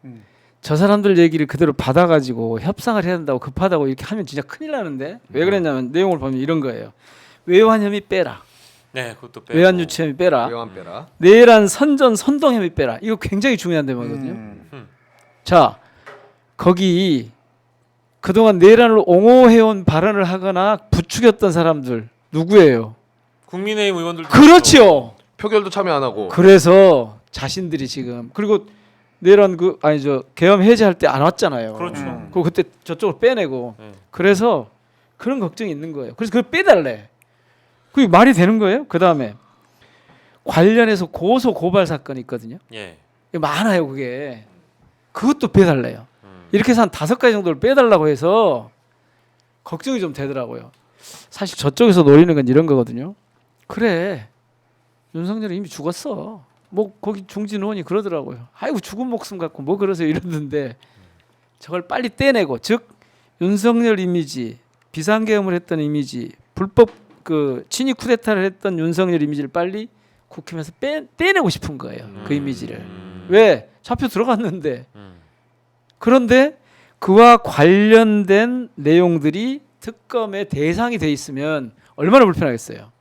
저 사람들 얘기를 그대로 받아가지고 협상을 해야 된다고 급하다고 이렇게 하면 진짜 큰일 나는데 왜 그랬냐면 내용을 보면 이런 거예요. 외환 혐의 빼라. 네, 그것도 빼고. 외환 유치 혐의 빼라. 외환 빼라. 내란 선전 선동 혐의 빼라. 이거 굉장히 중요한 대목이거든요. 자, 거기 그동안 내란을 옹호해온 발언을 하거나 부추겼던 사람들 누구예요? 국민의힘 의원들도 그렇지요. 표결도 참여 안 하고. 그래서 자신들이 지금 그리고 내란 계엄 해제할 때 안 왔잖아요. 그렇죠. 그리고 그때 저쪽을 빼내고 네. 그래서 그런 걱정이 있는 거예요. 그래서 그걸 빼달래. 그게 말이 되는 거예요? 그 다음에 관련해서 고소 고발 사건이 있거든요. 예. 이게 많아요, 그게. 그것도 빼달래요. 이렇게 해서 한 5가지 정도를 빼달라고 해서 걱정이 좀 되더라고요. 사실 저쪽에서 노리는 건 이런 거거든요. 그래, 윤석열이 이미 죽었어. 뭐 거기 중진 의원이 그러더라고요. 아이고 죽은 목숨 갖고 뭐 그러세요 이러는데 저걸 빨리 떼내고 즉 윤석열 이미지, 비상계엄을 했던 이미지, 불법 친위 쿠데타를 했던 윤석열 이미지를 빨리 국힘에서 떼내고 싶은 거예요. 그 이미지를. 왜? 잡혀 들어갔는데. 그런데 그와 관련된 내용들이 특검의 대상이 돼 있으면 얼마나 불편하겠어요.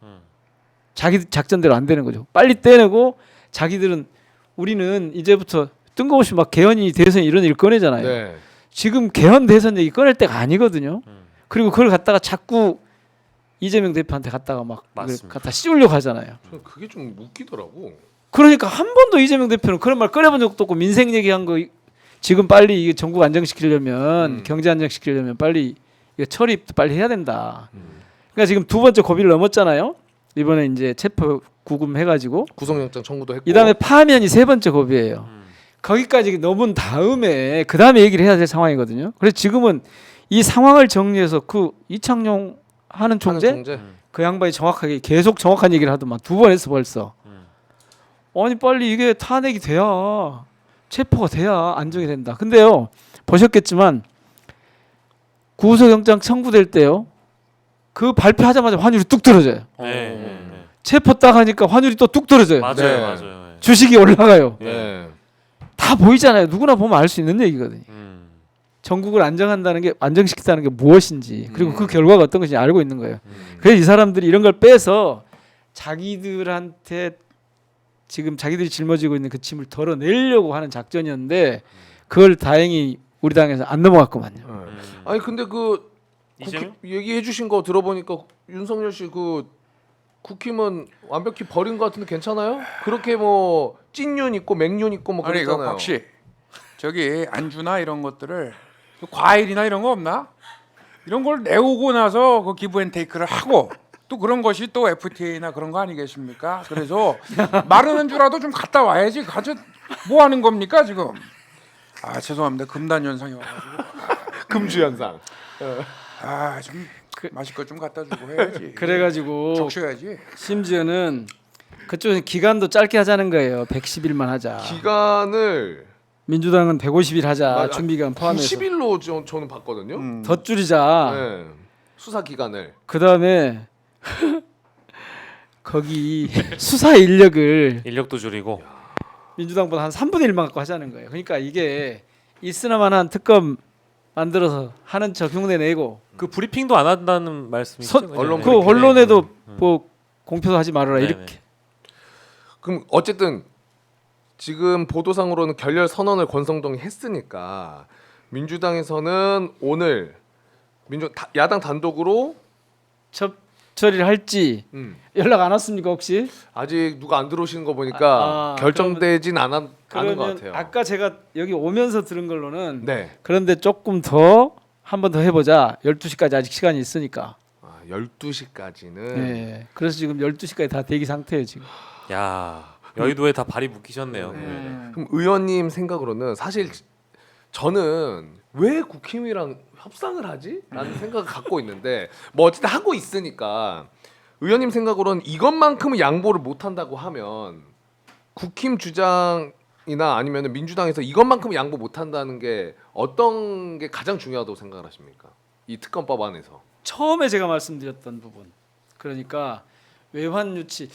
자기 작전대로 안 되는 거죠. 빨리 떼내고 자기들은 우리는 이제부터 뜬금없이 막 개헌이 대선 이런 일 꺼내잖아요. 네. 지금 개헌 대선 얘기 꺼낼 때가 아니거든요. 그리고 그걸 갖다가 자꾸 이재명 대표한테 갖다가 막 맞습니다. 갖다 씌우려고 하잖아요. 저는 그게 좀 웃기더라고. 그러니까 한 번도 이재명 대표는 그런 말 꺼내본 적도 없고 민생 얘기한 거 지금 빨리 이게 전국 안정시키려면 경제 안정시키려면 빨리 이거 처리 빨리 해야 된다. 그러니까 지금 2번째 고비를 넘었잖아요. 이번에 이제 체포 구금 해가지고 구속영장 청구도 했고. 이 다음에 파면이 3번째 고비예요. 거기까지 넘은 다음에 그 다음에 얘기를 해야 될 상황이거든요. 그래서 지금은 이 상황을 정리해서 이창용 하는 총재 그 양반이 정확하게 계속 정확한 얘기를 하더만 2번 했어 벌써. 아니 빨리 이게 탄핵이 돼야 체포가 돼야 안정이 된다. 근데요 보셨겠지만 구속영장 청구될 때요 그 발표하자마자 환율이 뚝 떨어져요. 네. 체포 딱 하니까 환율이 또 뚝 떨어져요. 맞아요, 네. 맞아요. 주식이 올라가요. 네. 다 보이잖아요. 누구나 보면 알 수 있는 얘기거든요. 전국을 안정시키다는 게 무엇인지 그리고 그 결과가 어떤 것인지 알고 있는 거예요. 그래서 이 사람들이 이런 걸 빼서 자기들한테 지금 자기들이 짊어지고 있는 그 짐을 덜어내려고 하는 작전이었는데 그걸 다행히 우리 당에서 안 넘어갔구만요. 아니 근데 그 이재명? 얘기해 주신 거 들어보니까 윤석열 씨 그 국힘은 완벽히 버린 것 같은데 괜찮아요? 그렇게 뭐 찐윤 있고 맹윤 있고 뭐 아니 이거 그랬잖아요. 혹시 저기 안주나 이런 것들을 그 과일이나 이런 거 없나? 이런 걸 내오고 나서 그 기브앤테이크를 하고 또 그런 것이 또 FTA나 그런 거 아니겠습니까? 그래서 마른 안주라도 좀 갔다 와야지. 가서 뭐 하는 겁니까 지금? 아 죄송합니다. 금단 현상이 와가지고 금주 현상. 아좀 마실 것 좀 갖다 주고 해야지. 그래가지고 적셔야지. 심지어는 그쪽은 기간도 짧게 하자는 거예요. 110일만 하자. 기간을 민주당은 150일 하자. 맞아. 준비기간 포함해서 90일로 저는 봤거든요. 더 줄이자. 네. 수사 기간을. 그 다음에 거기 수사 인력을 인력도 줄이고 민주당보다 한 3분의 1만 갖고 하자는 거예요. 그러니까 이게 있으나마나한 특검 만들어서 하는 척 흉내 내고 그 브리핑도 안 한다는 말씀이죠? 그죠? 언론 그 브리핑에. 언론에도 뭐 공표도 하지 말아라 네네. 이렇게. 그럼 어쨌든 지금 보도상으로는 결렬 선언을 권성동이 했으니까 민주당에서는 오늘 야당 단독으로 처리를 할지 연락 안 왔습니까 혹시? 아직 누가 안 들어오시는 거 보니까 결정되진 않은 것 그러면 같아요. 아까 제가 여기 오면서 들은 걸로는 네. 그런데 조금 더 한 번 더 해보자. 12시까지 아직 시간이 있으니까. 12시까지는 네. 그래서 지금 12시까지 다 대기 상태예요 지금. 야 여의도에 다 발이 묶이셨네요. 그럼 의원님 생각으로는 사실 저는 왜 국힘이랑 협상을 하지? 라는 생각을 갖고 있는데 뭐 어쨌든 하고 있으니까 의원님 생각으로는 이것만큼은 양보를 못 한다고 하면 국힘 주장이나 아니면 민주당에서 이것만큼은 양보 못 한다는 게 어떤 게 가장 중요하다고 생각을 하십니까? 이 특검법 안에서. 처음에 제가 말씀드렸던 부분. 그러니까 외환 유치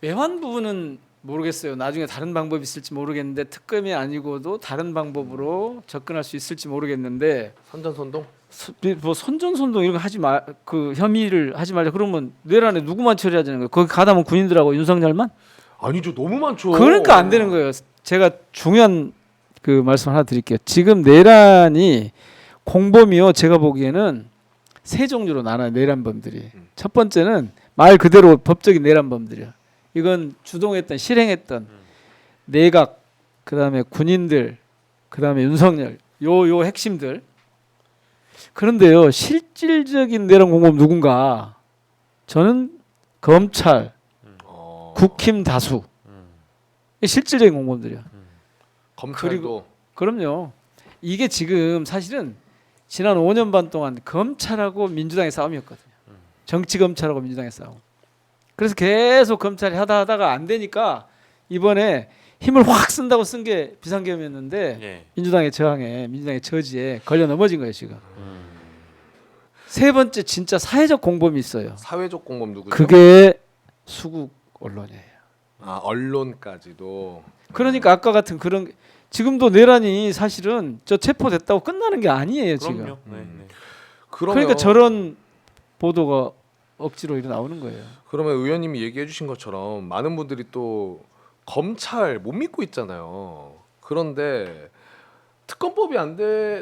외환 부분은 모르겠어요. 나중에 다른 방법이 있을지 모르겠는데 특검이 아니고도 다른 방법으로 접근할 수 있을지 모르겠는데 선전선동? 뭐 선전선동 이런 거 하지 말 그 혐의를 하지 말자 그러면 내란에 누구만 처리하자는 거예요. 거기 가다 보면 군인들하고 윤석열만? 아니죠. 너무 많죠. 그러니까 안 되는 거예요. 제가 중요한 그 말씀 하나 드릴게요. 지금 내란이 공범이요. 제가 보기에는 세 종류로 나눠요. 내란범들이. 첫 번째는 말 그대로 법적인 내란범들이야. 이건 주동했던 실행했던 내각 그다음에 군인들 그다음에 윤석열 요 핵심들. 그런데요. 실질적인 내란 공범 누군가? 저는 검찰, 국힘 다수. 실질적인 공범들이야. 검찰도 그럼요. 이게 지금 사실은 지난 5년 반 동안 검찰하고 민주당의 싸움이었거든요. 정치 검찰하고 민주당의 싸움. 그래서 계속 검찰이 하다가 안 되니까 이번에 힘을 확 쓴다고 쓴 게 비상계엄이었는데 예. 민주당의 저항에 민주당의 저지에 걸려 넘어진 거예요 지금. 세 번째 진짜 사회적 공범이 있어요. 사회적 공범 누구죠? 그게 수국 언론이에요. 언론까지도. 그러니까 아까 같은 그런 지금도 내란이 사실은 저 체포됐다고 끝나는 게 아니에요 지금. 그럼요. 네, 네. 그러니까 저런 보도가 억지로 나오는 거예요. 그러면 의원님이 얘기해 주신 것처럼 많은 분들이 또 검찰 못 믿고 있잖아요. 그런데 특검법이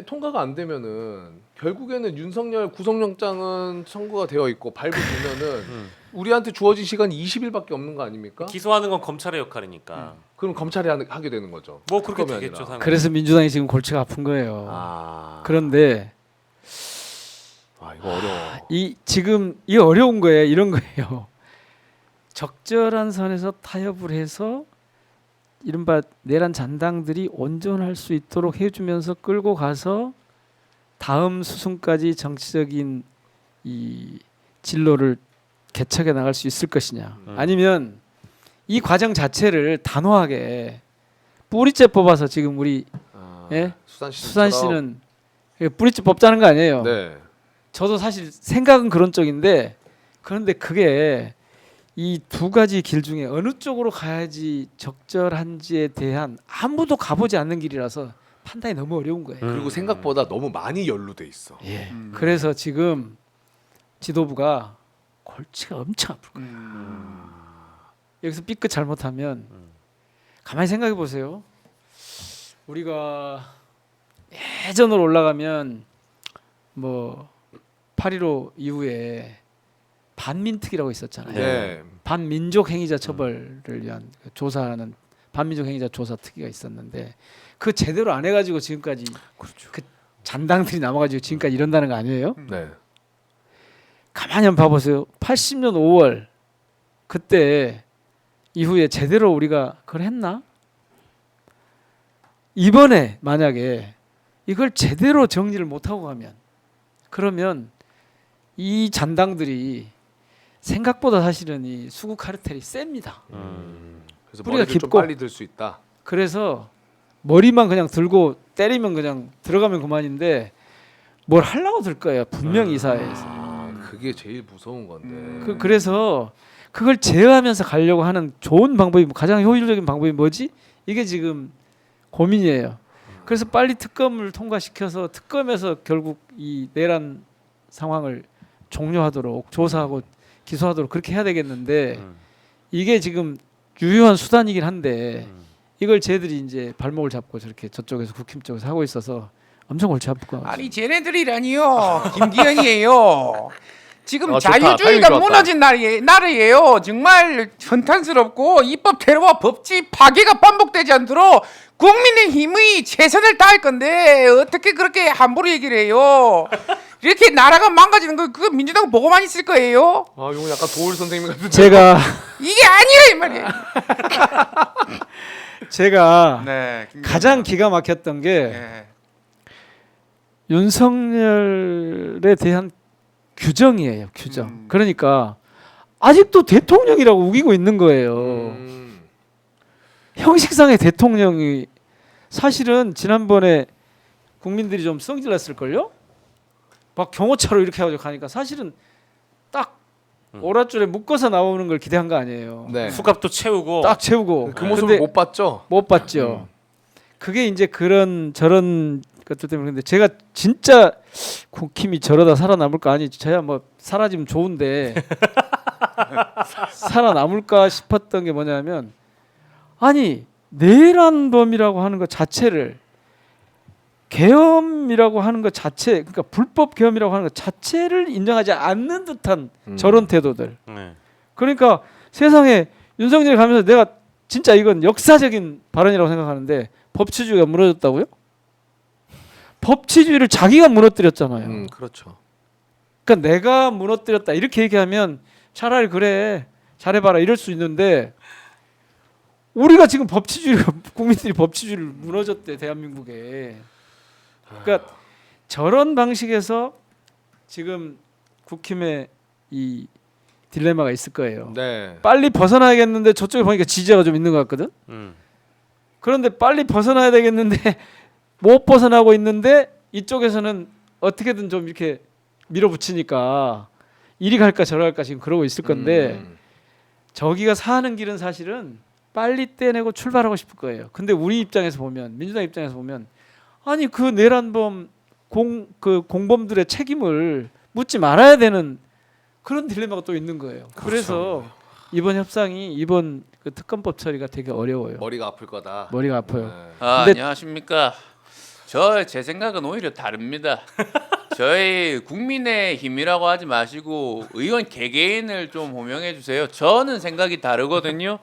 통과가 안 되면은 결국에는 윤석열 구속영장은 청구가 되어 있고 발부되면은 우리한테 주어진 시간이 20일밖에 없는 거 아닙니까? 기소하는 건 검찰의 역할이니까. 그럼 검찰이 하게 되는 거죠. 뭐 그렇게 특검이 되겠죠. 아니라. 당연히. 그래서 민주당이 지금 골치가 아픈 거예요. 그런데 이거 어려워. 지금 이 어려운 거예요. 이런 거예요. 적절한 선에서 타협을 해서 이른바 내란 잔당들이 온전할 수 있도록 해주면서 끌고 가서 다음 수순까지 정치적인 이 진로를 개척해 나갈 수 있을 것이냐 아니면 이 과정 자체를 단호하게 뿌리째 뽑아서 지금 우리 수산 씨는 뿌리째 뽑자는 거 아니에요. 네. 저도 사실 생각은 그런 쪽인데 그런데 그게 이 두 가지 길 중에 어느 쪽으로 가야지 적절한지에 대한 아무도 가보지 않는 길이라서 판단이 너무 어려운 거예요. 그리고 생각보다 너무 많이 연루돼 있어. 예. 그래서 지금 지도부가 골치가 엄청 아플 거예요. 여기서 삐끗 잘못하면 가만히 생각해 보세요. 우리가 예전으로 올라가면 뭐 8.15 이후에 반민특위라고 있었잖아요. 네. 반민족 행위자 처벌을 위한 조사하는 반민족 행위자 조사 특위가 있었는데 그 제대로 안 해가지고 지금까지 그 잔당들이 남아가지고 지금까지 이런다는 거 아니에요? 네. 가만히 한번 봐보세요. 80년 5월 그때 이후에 제대로 우리가 그걸 했나? 이번에 만약에 이걸 제대로 정리를 못하고 가면 그러면 이 잔당들이 생각보다 사실은 이 수구 카르텔이 셉니다. 그래서 뿌리가 머리를 좀 깊고. 빨리 들 수 있다. 그래서 머리만 그냥 들고 때리면 그냥 들어가면 그만인데 뭘 하려고 들 거예요. 분명히 이 사회에서. 그게 제일 무서운 건데. 그래서 그걸 제어하면서 가려고 하는 좋은 방법이 가장 효율적인 방법이 뭐지? 이게 지금 고민이에요. 그래서 빨리 특검을 통과시켜서 특검에서 결국 이 내란 상황을 종료하도록 조사하고 기소하도록 그렇게 해야 되겠는데 이게 지금 유효한 수단이긴 한데 이걸 쟤들이 이제 발목을 잡고 저렇게 저쪽에서 국힘 쪽에서 하고 있어서 엄청 골치 아플 것 같아요. 아니 쟤네들이라니요. 김기현이에요. 지금 좋다. 타이밍 자유주의가 좋았다. 무너진 나라예요. 정말 헌탄스럽고 입법 테러와 법치 파괴가 반복되지 않도록 국민의힘의 최선을 다할 건데 어떻게 그렇게 함부로 얘기를 해요? 이렇게 나라가 망가지는 거 그거 민주당 보고만 있을 거예요? 아, 이거 약간 도울 선생님 같은데. 제가 이게 아니라 이 말이에요. 제가 네, 가장 기가 막혔던 게 네. 윤석열에 대한 규정이에요. 규정. 그러니까 아직도 대통령이라고 우기고 있는 거예요. 형식상의 대통령이 사실은 지난번에 국민들이 좀 성질났을걸요? 막 경호차로 이렇게 해가지고 가니까 사실은 딱 오랏줄에 묶어서 나오는 걸 기대한 거 아니에요. 네. 수갑도 채우고 딱 채우고 그 모습을 근데 못 봤죠. 못 봤죠. 그게 이제 그런 저런 것들 때문에 근데 제가 진짜 국힘이 저러다 살아남을까 아니 저야 뭐 사라지면 좋은데 살아남을까 싶었던 게 뭐냐면 아니 내란범이라고 하는 것 자체를 계엄이라고 하는 것 자체 그러니까 불법 계엄이라고 하는 것 자체를 인정하지 않는 듯한 저런 태도들 네. 그러니까 세상에 윤석열이 가면서 내가 진짜 이건 역사적인 발언이라고 생각하는데 법치주의가 무너졌다고요? 법치주의를 자기가 무너뜨렸잖아요. 그렇죠. 그러니까 내가 무너뜨렸다 이렇게 얘기하면 차라리 그래 잘해봐라 이럴 수 있는데 우리가 지금 법치주의가 국민들이 법치주의를 무너졌대 대한민국에. 그러니까 저런 방식에서 지금 국힘의 이 딜레마가 있을 거예요. 네. 빨리 벗어나야겠는데 저쪽에 보니까 지지자가 좀 있는 것 같거든. 그런데 빨리 벗어나야 되겠는데 못 벗어나고 있는데 이쪽에서는 어떻게든 좀 이렇게 밀어붙이니까 이리 갈까 저리 갈까 지금 그러고 있을 건데 저기가 사는 길은 사실은 빨리 떼내고 출발하고 싶을 거예요. 근데 우리 입장에서 보면 민주당 입장에서 보면 아니 그 내란범 공범들의 책임을 묻지 말아야 되는 그런 딜레마가 또 있는 거예요. 그래서 이번 협상이 이번 그 특검법 처리가 되게 어려워요. 머리가 아플 거다. 머리가 아파요. 네. 근데- 안녕하십니까. 제 생각은 오히려 다릅니다. 저희 국민의힘이라고 하지 마시고 의원 개개인을 좀 호명해 주세요. 저는 생각이 다르거든요.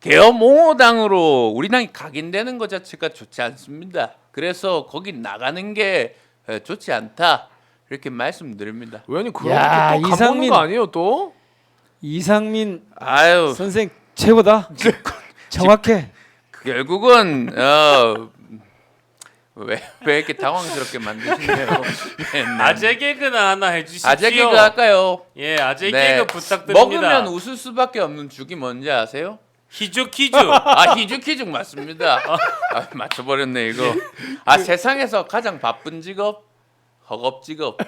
계엄 옹호당으로 우리 당이 각인되는 것 자체가 좋지 않습니다. 그래서 거기 나가는 게 좋지 않다 이렇게 말씀드립니다. 의원님 야, 그렇게 또 간보는 거 아니에요 또? 이상민 아유 선생 최고다. 정확해. 결국은 왜 이렇게 당황스럽게 만드시네요. 네, 네. 아재 개그나 하나 해주십시오. 아재 개그 할까요? 예, 아재 네. 개그 부탁드립니다. 먹으면 웃을 수밖에 없는 죽이 뭔지 아세요? 희죽. 희죽희죽 맞습니다. 맞춰버렸네 이거. 세상에서 가장 바쁜 직업 허겁지겁.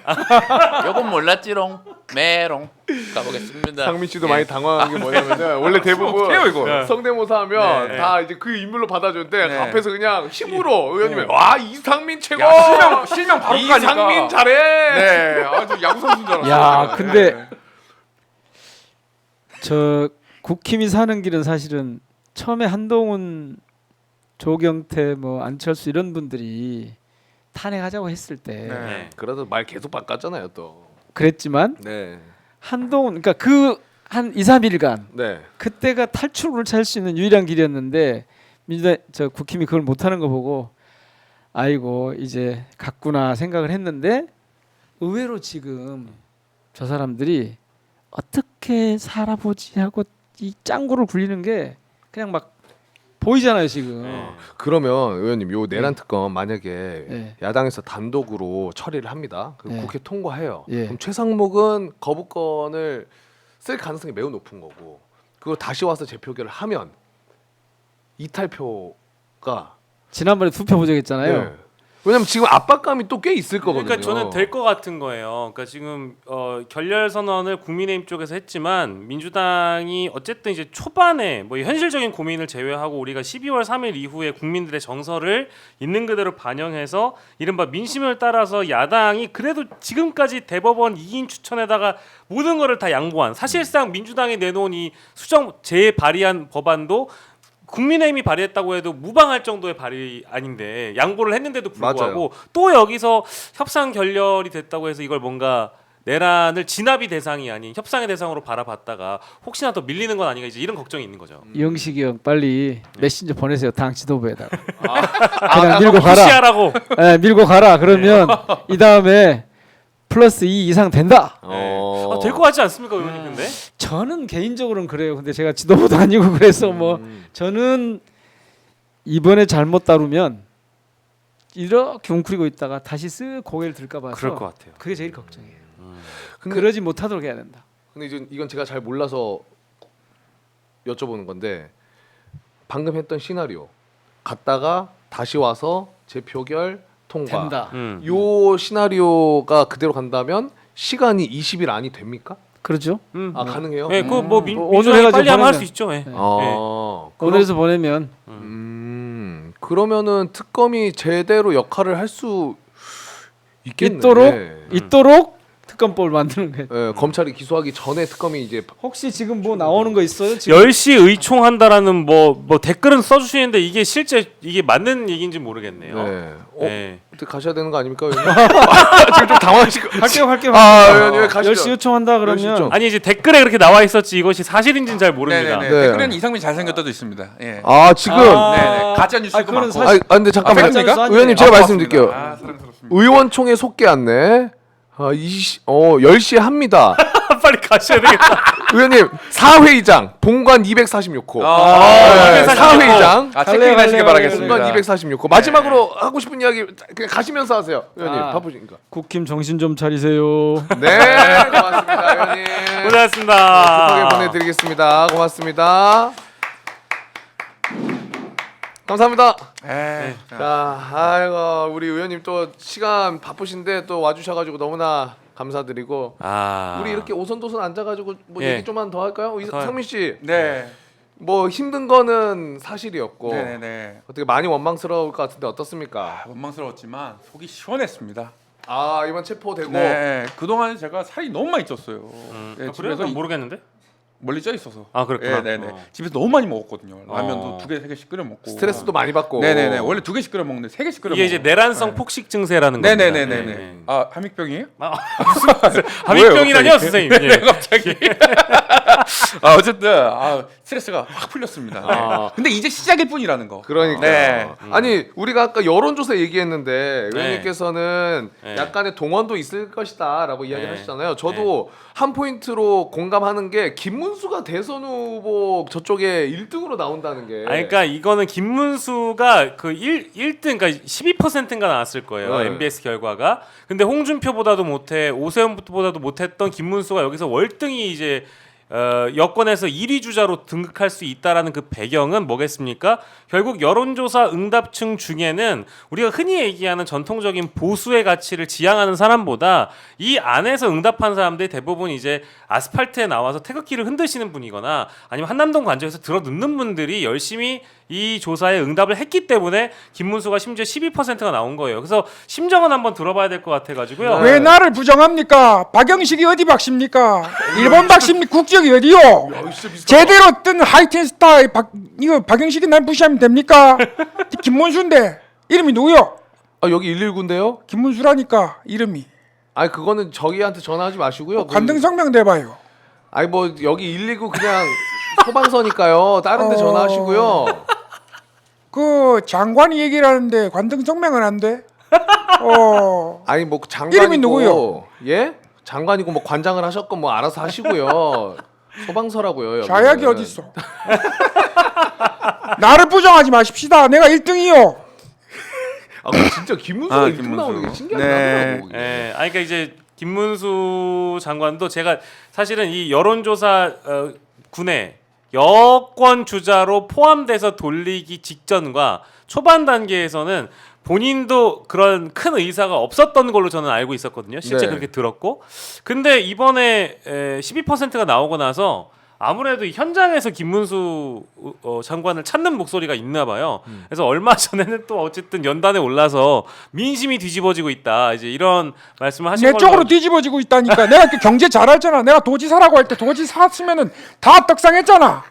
요건 몰랐지롱. 메롱. 가보겠습니다. 상민 씨도 많이 당황한 게 뭐냐면은 원래 대부분 어떡해요, 이거? 성대모사 하면 네. 다 이제 그 인물로 받아주는데 네. 앞에서 그냥 힘으로 의원님이 와 이상민 최고. 야, 실명 바로 까니까. 이상민 잘해. 네, 아주 야구 선수인 줄 알았어요. 야, 근데 네. 저 국힘이 사는 길은 사실은 처음에 한동훈, 조경태, 뭐 안철수 이런 분들이 탄핵하자고 했을 때 네. 네. 그래도 말 계속 바꿨잖아요 또. 그랬지만 네. 한동훈 그러니까 그 한 2, 3일간 네. 그때가 탈출을 찰 수 있는 유일한 길이었는데 민주당 저 국힘이 그걸 못하는 거 보고 아이고 이제 갔구나 생각을 했는데 의외로 지금 저 사람들이 어떻게 살아보지 하고 이 짱구를 굴리는 게 그냥 막 보이잖아요 지금. 네. 그러면 의원님 요 내란 특검 만약에 네. 야당에서 단독으로 처리를 합니다. 그리고 네. 국회 통과해요. 예. 그럼 최상목은 거부권을 쓸 가능성이 매우 높은 거고 그거 다시 와서 재표결을 하면 이탈표가 지난번에 투표 부족했잖아요. 네. 왜냐면 지금 압박감이 또 꽤 있을 거거든요. 그러니까 저는 될 것 같은 거예요. 그러니까 지금 결렬 선언을 국민의힘 쪽에서 했지만 민주당이 어쨌든 이제 초반에 뭐 현실적인 고민을 제외하고 우리가 12월 3일 이후에 국민들의 정서를 있는 그대로 반영해서 이른바 민심을 따라서 야당이 그래도 지금까지 대법원 2인 추천에다가 모든 거를 다 양보한 사실상 민주당이 내놓은 이 수정 재발의한 법안도 국민의힘이 발의했다고 해도 무방할 정도의 발의 아닌데 양보를 했는데도 불구하고 또 여기서 협상 결렬이 됐다고 해서 이걸 뭔가 내란을 진압이 대상이 아닌 협상의 대상으로 바라봤다가 혹시나 더 밀리는 건 아닌가 이제 이런 걱정이 있는 거죠. 이영식이 형 빨리 메신저 보내세요 당 지도부에다가 아, 그냥 밀고 가라. 푸시하라고. 네, 밀고 가라. 그러면 이 다음에 플러스 2 이상 된다. 될 것 같지 않습니까, 의원님? 근데 저는 개인적으로는 그래요. 근데 제가 지도부도 아니고 그래서 뭐 저는 이번에 잘못 다루면 이렇게 웅크리고 있다가 다시 쓱 고개를 들까 봐서 그럴 것 같아요. 그게 제일 걱정이에요. 근데, 그러지 못하도록 해야 된다. 근데 이건 제가 잘 몰라서 여쭤보는 건데 방금 했던 시나리오 갔다가 다시 와서 재표결 통과. 된다. 요 시나리오가 그대로 간다면 시간이 20일 안이 됩니까? 그렇죠. 아 가능해요? 네, 그뭐 오늘 민주당이 해가지고 빨리 하면 할 수 보내면. 있죠. 네. 오늘에서 보내면 그러면은 특검이 제대로 역할을 할 수 있겠네. 있도록 특검법을 만드는 거예요. 예, 검찰이 기소하기 전에 특검이 이제 혹시 지금 뭐 나오는 거 있어요? 지금 10시 의총한다라는 뭐 댓글은 써주시는데 이게 실제 이게 맞는 얘기인지 모르겠네요. 네. 네. 어떻게 가셔야 되는 거 아닙니까? 의원님? 지금 좀 당황하시고. 할게요. 아, 의원님 가시죠. 10시 요청한다 10시 그러면 요청. 아니 이제 댓글에 그렇게 나와 있었지 이것이 사실인지는 잘 모릅니다. 네네네. 네. 댓글에는 이상민 잘생겼다도 있습니다. 예. 아 지금 네네. 가짜 뉴스도 그거는 많고. 사실- 근데 잠깐만. 팩트입니까? 의원님 제가 아, 말씀드릴게요. 고맙습니다. 아, 사랑스럽습니다. 의원총회 속개 안내 10시에 합니다. 빨리 가셔야 되겠다. 의원님 사회의장 본관 246호. 아, 사회의장 아, 체크인 하시길 바라겠습니다. 본관 246호. 마지막으로 하고 싶은 이야기 그냥 가시면서 하세요. 의원님 아. 바쁘시니까. 국힘 정신 좀 차리세요. 네, 고맙습니다, 의원님. 고생하셨습니다. 급하게 보내드리겠습니다. 고맙습니다. 감사합니다. 네. 자, 아이고 우리 의원님 또 시간 바쁘신데 또 와주셔가지고 너무나 감사드리고 우리 이렇게 오선도선 앉아가지고 뭐 예. 얘기 좀만 더 할까요? 더- 상민 씨, 네. 뭐 힘든 거는 사실이었고 네네네. 어떻게 많이 원망스러울 것 같은데 어떻습니까? 아, 원망스러웠지만 속이 시원했습니다. 아 이번 체포되고 네. 그동안 제가 살이 너무 많이 쪘어요. 네, 그래요? 집에서 난 모르겠는데. 멀리 쪄 있어서. 아 그렇구나. 네네네. 어. 집에서 너무 많이 먹었거든요. 라면도 어. 2개, 3개씩 끓여 먹고. 스트레스도 많이 받고. 네네네. 원래 2개씩 끓여 먹는데 3개씩 끓여 이게 이제 먹고. 내란성 네. 폭식 증세라는 겁니다. 네네네네. 네. 아 함익병이에요? 함익병이라뇨 뭐예요, 선생님. 예. 갑자기. 아 어쨌든 스트레스가 확 풀렸습니다. 네. 근데 이제 시작일 뿐이라는 거. 그러니까 네. 아니 우리가 아까 여론조사 얘기했는데 네. 의원님께서는 네. 약간의 동원도 있을 것이다라고 이야기를 네. 하시잖아요. 저도 한 포인트로 공감하는 게 김문수가 대선 후보 저쪽에 1등으로 나온다는 게. 아니, 그러니까 이거는 김문수가 그 1등 그러니까 12%인가 나왔을 거예요. 네. MBS 결과가. 근데 홍준표보다도 못해 오세훈보다도 못했던 김문수가 여기서 월등히 이제 여권에서 1위 주자로 등극할 수 있다라는 그 배경은 뭐겠습니까? 결국 여론조사 응답층 중에는 우리가 흔히 얘기하는 전통적인 보수의 가치를 지향하는 사람보다 이 안에서 응답한 사람들이 대부분 이제 아스팔트에 나와서 태극기를 흔드시는 분이거나 아니면 한남동 관저에서 들어 눕는 분들이 열심히 이 조사에 응답을 했기 때문에 김문수가 심지어 12%가 나온 거예요. 그래서 심정은 한번 들어봐야 될 것 같아가지고요. 왜 나를 부정합니까? 박영식이 어디 박씨입니까? 일본 박씨입니까? 국적이 어디요? 제대로 뜬 하이틴 스타 이거 박영식이 날 무시하면 됩니까? 김문수인데 이름이 누구요? 아 여기 119인데요? 김문수라니까 이름이. 아니 그거는 저기한테 전화하지 마시고요. 관등성명 대봐요. 아니 뭐 여기 119 그냥 소방서니까요. 다른 데 전화하시고요. 그 장관이 얘기를 하는데 관등성명은 안 돼? 아니 뭐 장관이고 이름이 누구요? 예? 장관이고 뭐 관장을 하셨건 뭐 알아서 하시고요. 소방서라고요. 여기는. 자약이 어딨어? 나를 부정하지 마십시다. 내가 1등이요. 아 그럼 진짜 김문수가 1등 김문수. 나오는 게 신기하긴 네. 하더라고. 그게. 예, 아니 그러니까 이제 김문수 장관도 제가 사실은 이 여론조사 군에 여권 주자로 포함돼서 돌리기 직전과 초반 단계에서는 본인도 그런 큰 의사가 없었던 걸로 저는 알고 있었거든요. 실제 네. 그렇게 들었고, 근데 이번에 12%가 나오고 나서 아무래도 이 현장에서 김문수 장관을 찾는 목소리가 있나 봐요. 그래서 얼마 전에는 또 어쨌든 연단에 올라서 민심이 뒤집어지고 있다. 이제 이런 말씀을 하신 내 걸로 쪽으로 뒤집어지고 있다니까. 내가 그 경제 잘 알잖아. 내가 도지사라고 할 때 도지 샀으면은 다 떡상했잖아.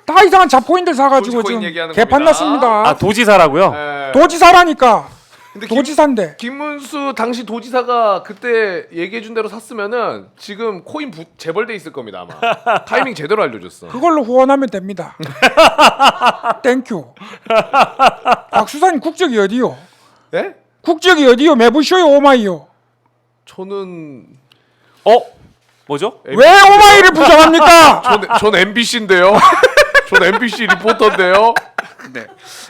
다 이상한 잡코인들 사가지고 도지코인 지금 얘기하는 개판 겁니다. 났습니다. 아 도지사라고요? 예. 도지사라니까. 근데 도지사인데. 김문수 당시 도지사가 그때 얘기해준 대로 샀으면은 지금 코인 재벌돼 있을 겁니다 아마. 타이밍 제대로 알려줬어. 그걸로 후원하면 됩니다. 땡큐. 박수사님 국적이 어디요? 예? 국적이 어디요? 매부쇼요 오마이요? 저는 뭐죠? 왜 오마이를 부정합니까? 전 MBC인데요. 전 MBC 리포터인데요. 네.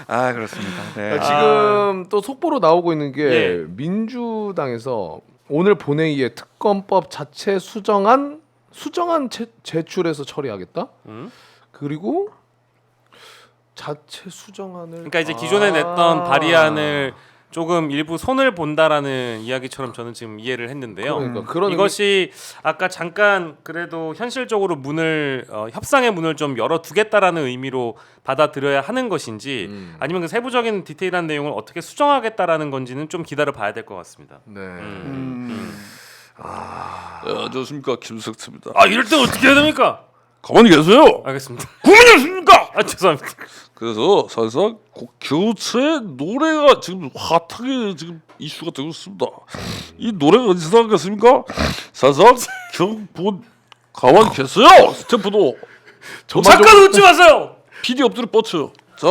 아 그렇습니다. 네. 지금 또 속보로 나오고 있는 게 예. 민주당에서 오늘 본회의에 특검법 자체 수정안 제출해서 처리하겠다. 그리고 자체 수정안을 그러니까 이제 기존에 냈던 발의안을 조금 일부 손을 본다라는 이야기처럼 저는 지금 이해를 했는데요. 그러니까 그런 이것이 아까 잠깐 그래도 현실적으로 문을 협상의 문을 좀 열어두겠다라는 의미로 받아들여야 하는 것인지 아니면 그 세부적인 디테일한 내용을 어떻게 수정하겠다라는 건지는 좀 기다려 봐야 될 것 같습니다. 네. 안녕하십니까 김석트입니다. 아 이럴 때 어떻게 해야 됩니까? 가만히 계세요. 알겠습니다. 국민이었습니까? 아 죄송합니다. 그래서 사실상 교체의 노래가 지금 핫하게 지금 이슈가 되고 있습니다. 이 노래가 어디서 나왔겠습니까? 사실상 경본 가만히 계세요. 스태프도 잠깐 웃지 마세요. PD 엎드려 뻗쳐요. 자,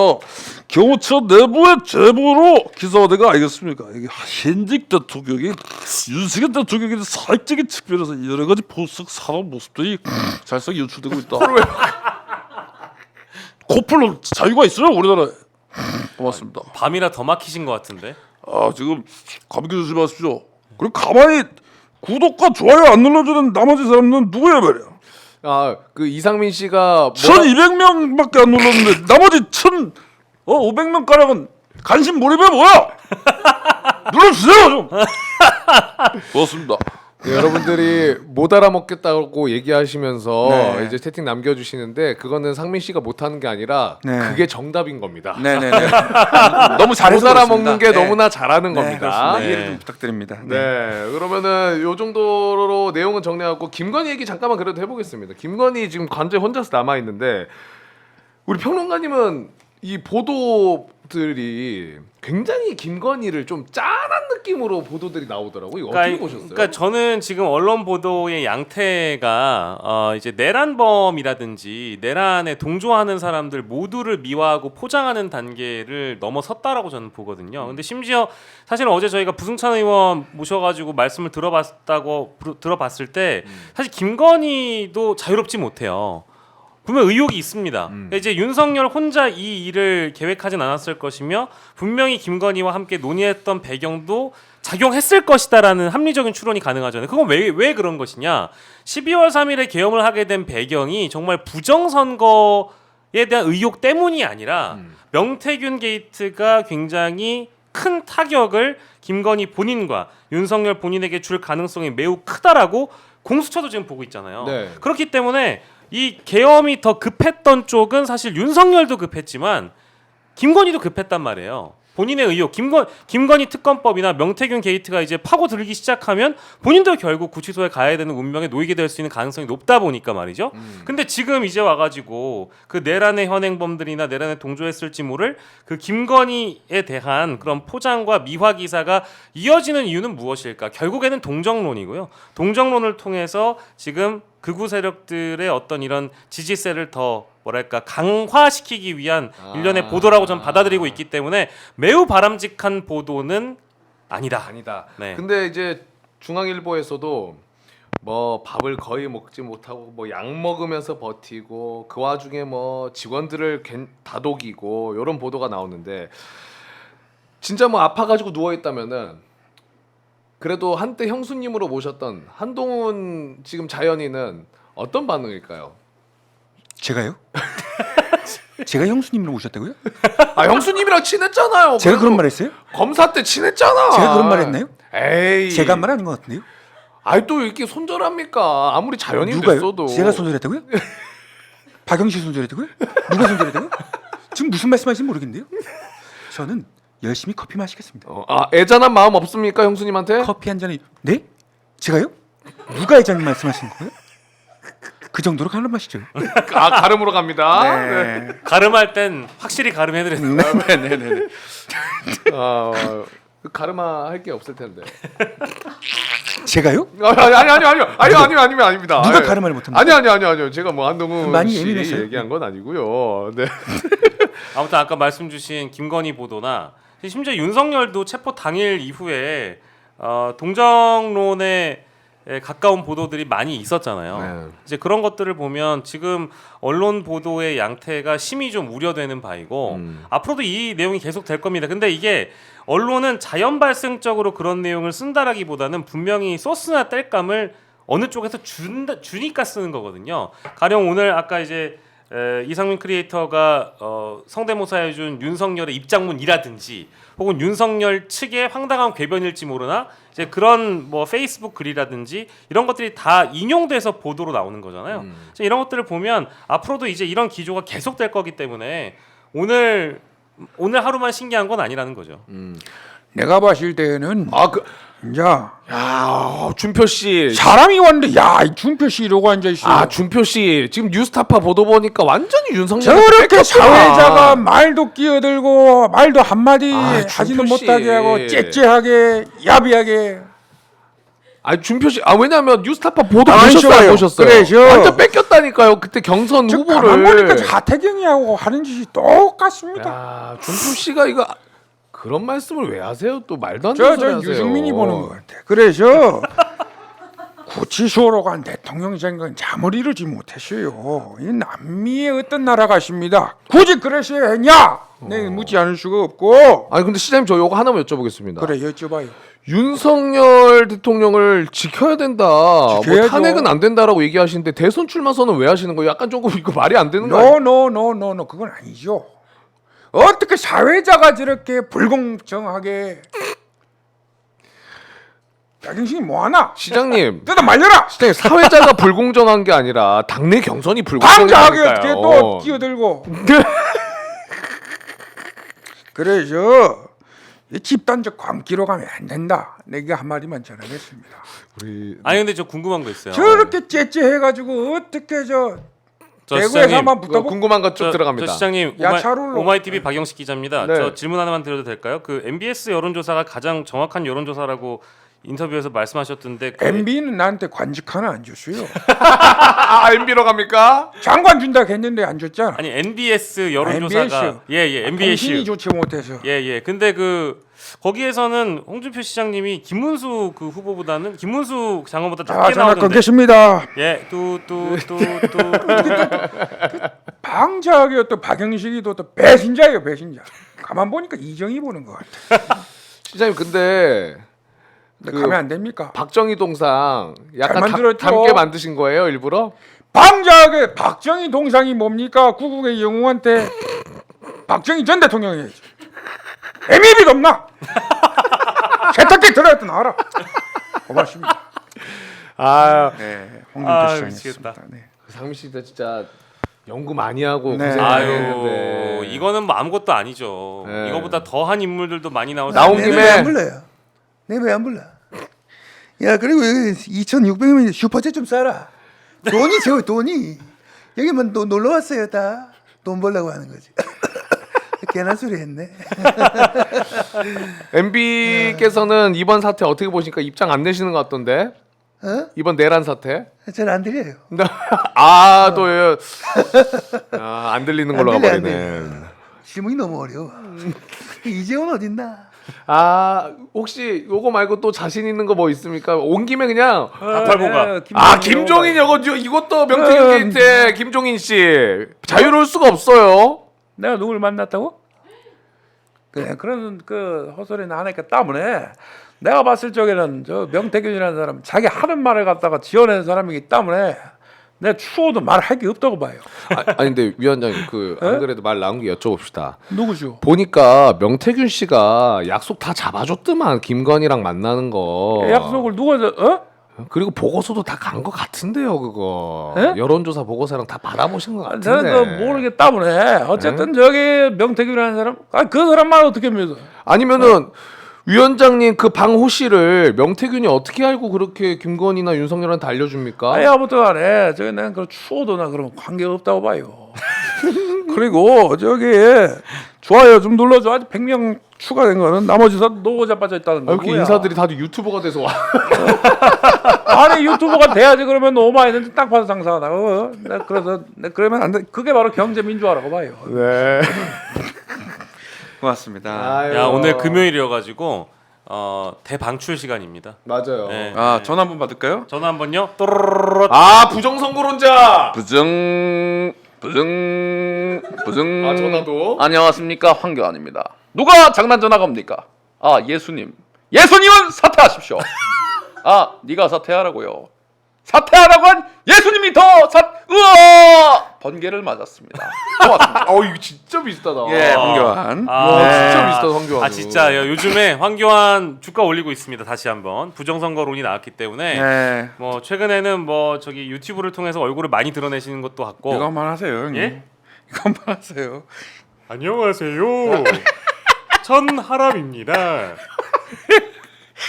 경호처 내부의 제보로 기사가 내가 알겠습니까? 이게 현직 대통령이 윤석열 대통령의 사회적인 측면에서 여러 가지 보석 사람 모습들이 살짝 연출되고 있다. 코플로 자유가 있어요 우리나라에. 고맙습니다. 밤이라 더 막히신 것 같은데. 아 지금 감기 조심하십시오. 그리고 가만히 구독과 좋아요 안 눌러주는 나머지 사람은 누구야 말이야. 그 이상민 씨가 1200명밖에 안 눌렀는데 나머지 500명 가량은 관심 몰입해 뭐야? 눌러주세요 좀. 고맙습니다. 네, 여러분들이 못 알아먹겠다고 얘기하시면서 네. 이제 채팅 남겨주시는데 그거는 상민 씨가 못하는 게 아니라 네. 그게 정답인 겁니다. 네네네. 너무 잘해서 못 알아먹는 그렇습니다. 게 네. 너무나 잘하는 네, 겁니다. 그렇습니다. 네. 이해를 좀 부탁드립니다. 네, 그러면은 요 정도로 내용은 정리하고 김건희 얘기 잠깐만 그래도 해보겠습니다. 김건희 지금 관제 혼자서 남아 있는데 우리 평론가님은 이 보도들이 굉장히 김건희를 좀 짠한 느낌으로 보도들이 나오더라고요. 이거 어떻게 보셨어요? 그러니까 저는 지금 언론 보도의 양태가 이제 내란범이라든지 내란에 동조하는 사람들 모두를 미화하고 포장하는 단계를 넘어섰다라고 저는 보거든요. 근데 심지어 사실은 어제 저희가 부승찬 의원 모셔가지고 말씀을 들어봤을 때 사실 김건희도 자유롭지 못해요. 분명 의혹이 있습니다. 그러니까 이제 윤석열 혼자 이 일을 계획하진 않았을 것이며 분명히 김건희와 함께 논의했던 배경도 작용했을 것이다라는 합리적인 추론이 가능하잖아요. 그건 왜 그런 것이냐? 12월 3일에 계엄을 하게 된 배경이 정말 부정선거에 대한 의혹 때문이 아니라 명태균 게이트가 굉장히 큰 타격을 김건희 본인과 윤석열 본인에게 줄 가능성이 매우 크다라고 공수처도 지금 보고 있잖아요. 네. 그렇기 때문에 이 계엄이 더 급했던 쪽은 사실 윤석열도 급했지만 김건희도 급했단 말이에요. 본인의 의혹, 김건희 특검법이나 명태균 게이트가 이제 파고들기 시작하면 본인도 결국 구치소에 가야 되는 운명에 놓이게 될 수 있는 가능성이 높다 보니까 말이죠. 근데 지금 이제 와가지고 그 내란의 현행범들이나 내란에 동조했을지 모를 그 김건희에 대한 그런 포장과 미화 기사가 이어지는 이유는 무엇일까? 결국에는 동정론이고요. 동정론을 통해서 지금 극우 세력들의 어떤 이런 지지세를 더 뭐랄까 강화시키기 위한 일련의 보도라고 저는 받아들이고 있기 때문에 매우 바람직한 보도는 아니다. 네. 근데 이제 중앙일보에서도 뭐 밥을 거의 먹지 못하고 뭐 약 먹으면서 버티고 그 와중에 뭐 직원들을 다독이고 이런 보도가 나오는데 진짜 뭐 아파가지고 누워 있다면은 그래도 한때 형수님으로 모셨던 한동훈 지금 자연인은 어떤 반응일까요? 제가요? 제가 형수님으로 모셨다고요? 아 형수님이랑 친했잖아요. 제가 그래도 그런 말 했어요? 검사 때 친했잖아. 제가 그런 말 했나요? 에이. 제가 한 말 아닌 것 같은데요? 아이 또 이렇게 손절합니까? 아무리 자연인 누가요? 됐어도. 제가 손절했다고요? 박영식 손절했다고요? 누가 손절했다고요? 지금 무슨 말씀하시는지 모르겠는데요? 저는 열심히 커피 마시겠습니다. 애잔한 마음 없습니까 형수님한테? 커피 한 잔에 네? 제가요? 누가 애잔 말씀하시는 거예요? 그 정도로 가는 맛이죠. 가름으로 갑니다. 네. 가름할 땐 확실히 가름해드려야 된다. 네네네. 가르마 할 게 없을 텐데. 제가요? 아니요 아닙니다. 누가 가르마를 못합니까? 아니요. 제가 뭐 한동훈 많이 씨 예민했어요? 얘기한 건 아니고요. 네. 아무튼 아까 말씀 주신 김건희 보도나 심지어 윤석열도 체포 당일 이후에 동정론에 가까운 보도들이 많이 있었잖아요. 네. 이제 그런 것들을 보면 지금 언론 보도의 양태가 심히 좀 우려되는 바이고 앞으로도 이 내용이 계속 될 겁니다. 근데 이게 언론은 자연 발생적으로 그런 내용을 쓴다라기보다는 분명히 소스나 땔감을 어느 쪽에서 주니까 쓰는 거거든요. 가령 오늘 아까 이제 이상민 크리에이터가 성대모사해준 윤석열의 입장문이라든지 혹은 윤석열 측의 황당한 궤변일지 모르나 이제 그런 뭐 페이스북 글이라든지 이런 것들이 다 인용돼서 보도로 나오는 거잖아요. 이런 것들을 보면 앞으로도 이제 이런 기조가 계속될 거기 때문에 오늘 하루만 신기한 건 아니라는 거죠. 내가 봤을 때는 이제 준표 씨. 사람이 왔는데 이 준표 씨 이러고 앉아 있어. 준표 씨 지금 뉴스타파 보도 보니까 완전히 윤석열 저렇게 사회자가 말도 끼어들고 말도 한마디 준표 하지는 씨. 못하게 하고 째째하게 야비하게. 준표 씨 왜냐면 뉴스타파 보도 안 보셨어요? 좋아요. 안 보셨어요? 그래죠. 완전 뺏겼다니까요. 그때 경선 가만 후보를. 보니까 하태경이하고 하는 짓이 똑같습니다. 야, 준표 씨가 이거 그런 말씀을 왜 하세요? 또 말도 안 되는 소리 저 하세요. 유승민이 보는 것 같아. 그래서 구치소로 간 대통령 생각은 잠을 이루지 못했어요. 이 남미의 어떤 나라 같습니다. 굳이 그러셔야 했냐? 내 묻지 않을 수가 없고. 아니 근데 시장님 저 요거 하나만 여쭤보겠습니다. 그래 여쭤봐요. 윤석열 대통령을 지켜야 된다. 뭐 지켜야죠. 탄핵은 안 된다라고 얘기하시는데 대선 출마 선언 왜 하시는 거예요? 약간 조금 이거 말이 안 되는 거 아니에요? 노 그건 아니죠. 어떻게 사회자가 저렇게 불공정하게 당신이 뭐하나? 시장님. 뜯어 말려라. 시장님 사회자가 불공정한 게 아니라 당내 경선이 방자하게 불공정하니까요. 어떻게 또 끼어들고. 그래서 이 집단적 광기로 가면 안 된다. 내가 한마디만 전하겠습니다. 아니 근데 저 궁금한 거 있어요. 저렇게 째째해가지고 어떻게 저 저 대구에서 시장님, 한번 붙다고? 궁금한 것 쭉 들어갑니다. 저 시장님 야차롤로. 오마이TV 박영식 기자입니다. 네. 저 질문 하나만 드려도 될까요? 그 MBS 여론조사가 가장 정확한 여론조사라고 인터뷰에서 말씀하셨던데 그 MB는 나한테 관직 하나 안 줬어요. 아 MB로 갑니까? 장관 준다 했는데 안 줬잖아. 아니 NBS 여론조사가 MBS. 예예 통신이 MBS 좋지 못해서. 예예 근데 그 거기에서는 홍준표 시장님이 김문수 그 후보보다는 김문수 장관보다 자, 낮게 전화 나오던데 끊겠습니다. 예뚜뚜뚜뚜 방자하게 또 박영식이 또 배신자예요, 배신자. 가만 보니까 이정희 보는 것 같아. 시장님 근데 근데 그 가면 안 됩니까? 박정희 동상 약간 만들었죠. 닮게 만드신 거예요 일부러? 방자하게 박정희 동상이 뭡니까? 구국의 영웅한테 박정희 전 대통령이지. 애미비가 없나? 세탁기 들어야 또 나와라. 고맙습니다. 아 네, 아, 홍준표 시장이었습니다. 미치겠다. 네. 상민 씨도 진짜 연구 많이 하고 네. 고생 많이 아유 했는데 이거는 뭐 아무것도 아니죠. 네. 이거보다 더한 인물들도 많이 나오죠. 나온 내는 김에- 왜안 불러요? 내 왜 안 불러? 야 그리고 2,600원 슈퍼챗 좀 싸라. 돈이 제일 돈이 여기만 또 놀러 왔어요 다. 돈 벌려고 하는 거지. 괜한 소리 했네. MB께서는 이번 사태 어떻게 보십니까? 입장 안 내시는 것 같던데 어? 이번 내란 사태? 잘 안 들려요. 안 들리는 걸로 안 들려, 안 가버리네. 질문이 너무 어려워. 이재원 어딨나? 아 혹시 요거 말고 또 자신 있는 거 뭐 있습니까? 온 김에 그냥 다팔고가 김종인 이것도 명태균 게이트 김종인 씨 자유로울 수가 없어요. 내가 누굴 만났다고? 그래 그런 그 헛소리는 안 했기 때문에 내가 봤을 적에는 저 명태균이라는 사람 자기 하는 말을 갖다가 지어낸 사람이기 때문에 내 추호도 말할 게 없다고 봐요. 아니 근데 위원장님 그 안 그래도 말 나온 게 여쭤봅시다. 누구죠? 보니까 명태균 씨가 약속 다 잡아줬더만 김건희랑 만나는 거. 약속을 누가 그리고 보고서도 다 간 거 같은데요 그거. 에? 여론조사 보고서랑 다 받아보신 거 같은데. 저는 그 모르기 때문에 어쨌든 저기 명태균이라는 사람 그 사람 말 어떻게 믿어? 아니면은 위원장님 그 방호 씨를 명태균이 어떻게 알고 그렇게 김건희나 윤석열한테 알려줍니까? 아니 아무튼간에 저기 내가 그 추호도나 그런 관계 없다고 봐요. 그리고 저기 좋아요 좀 눌러줘. 아직 100명 추가된 거는 나머지 다 노고 자빠져 있다는 거. 이렇게 인사들이 다들 유튜버가 돼서 와. 아니 유튜버가 돼야지 그러면 너무 많이 되는데 딱 봐도 상상하다. 그래서 그러면 안 돼. 그게 바로 경제 민주화라고 봐요. 네. 고맙습니다. 아유. 야 오늘 금요일이어가지고 대방출 시간입니다. 맞아요. 네. 아 전화 한번 받을까요? 전화 한번요. 또르르르. 아 부정선거론자. 부정 아 전화도. 안녕하십니까 황교안입니다. 누가 장난 전화가 옵니까? 아 예수님은 사퇴하십시오. 아 네가 사퇴하라고요. 사퇴하라고 한 예수님이 번개를 맞았습니다. 고맙습니다. 이거 진짜 비슷하다. 예, 황교안. 와 네. 진짜 비슷하다 황교안. 아 진짜 요즘에 황교안 주가 올리고 있습니다. 다시 한번 부정선거론이 나왔기 때문에 네. 뭐 최근에는 뭐 저기 유튜브를 통해서 얼굴을 많이 드러내시는 것도 같고. 이것만 하세요, 형님. 예? 이것만 하세요. 안녕하세요. 천하람입니다.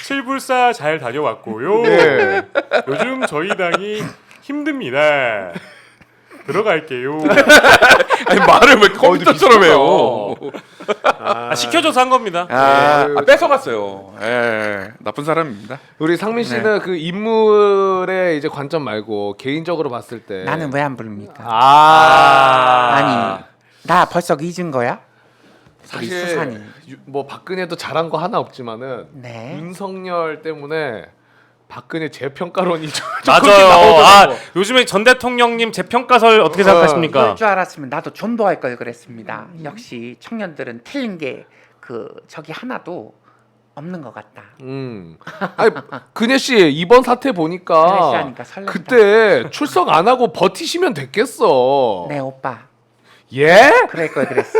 칠불사 잘 다녀왔고요. 네. 요즘 저희 당이 힘듭니다. 들어갈게요. 아니 말을 왜 컴퓨터처럼 해요? 시켜줘서 한 겁니다. 뺏어갔어요. 예, 나쁜 사람입니다. 우리 상민 씨는 그 인물의 이제 관점 말고 개인적으로 봤을 때 나는 왜 안 부릅니까? 아 아니 나 벌써 잊은 거야? 우리 사실 수산이. 뭐 박근혜도 잘한 거 하나 없지만은 네. 윤석열 때문에 박근혜 재평가론이 좀 맞아요. 나오더라고. 요즘에 전 대통령님 재평가설 어떻게 생각하십니까? 그럴 줄 알았으면 나도 존버할 걸 그랬습니다. 역시 청년들은 틀린 게 저기 하나도 없는 것 같다. 아니 근혜 씨 이번 사태 보니까 그래 씨하니까 설렌다. 그때 출석 안 하고 버티시면 됐겠어. 네 오빠 예? 그럴 걸 그랬어.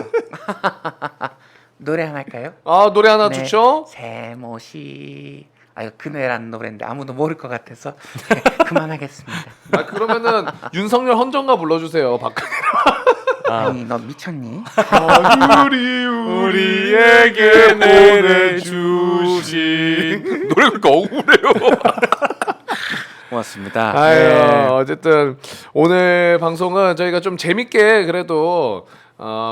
노래 하나 할까요? 아 노래 하나 네. 좋죠? 세모시 이거 그네라는 노래인데 아무도 모를 것 같아서 그만하겠습니다. 아 그러면은 윤석열 헌정가 불러주세요. 박근혜. 아니 너 미쳤니? 우리에게 보내주신 노래 그렇게 억울해요. 고맙습니다. 아유 네. 어쨌든 오늘 방송은 저희가 좀 재밌게 그래도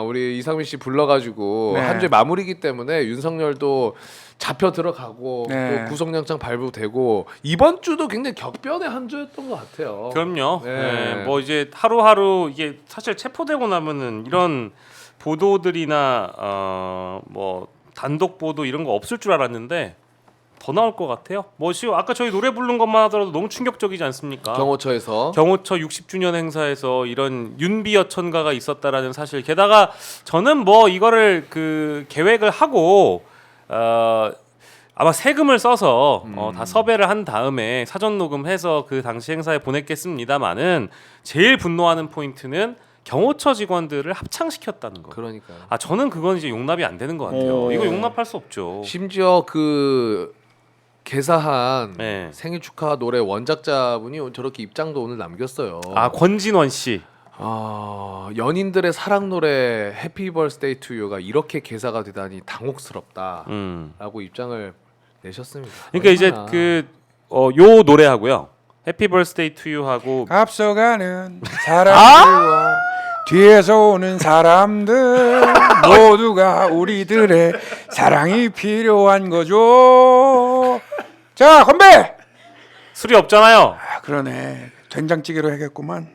우리 이상민 씨 불러가지고 네. 한 주의 마무리이기 때문에 윤석열도 잡혀 들어가고 네. 또 구속영장 발부되고 이번 주도 굉장히 격변의 한 주였던 것 같아요. 그럼요. 네. 네. 뭐 이제 하루하루 이게 사실 체포되고 나면은 이런 보도들이나 뭐 단독 보도 이런 거 없을 줄 알았는데 더 나올 것 같아요. 뭐 지금 아까 저희 노래 부른 것만 하더라도 너무 충격적이지 않습니까? 경호처에서 경호처 60주년 행사에서 이런 윤비어천가가 있었다라는 사실. 게다가 저는 뭐 이거를 그 계획을 하고 아마 세금을 써서 다 섭외를 한 다음에 사전 녹음해서 그 당시 행사에 보냈겠습니다만은 제일 분노하는 포인트는 경호처 직원들을 합창시켰다는 거. 그러니까요. 아 저는 그건 이제 용납이 안 되는 것 같아요. 이거 용납할 수 없죠. 심지어 그 개사한 네. 생일 축하 노래 원작자분이 저렇게 입장도 오늘 남겼어요. 아 권진원 씨. 연인들의 사랑 노래 해피 버스데이 투 유가 이렇게 개사가 되다니 당혹스럽다라고 입장을 내셨습니다. 그러니까 이제 얼마나. 요 노래하고요. 해피 버스데이 투 유 하고 앞서가는 사람들과 뒤에서 오는 사람들 모두가 우리들의 사랑이 필요한 거죠. 자, 건배. 술이 없잖아요. 아, 그러네. 된장찌개로 해야겠구만.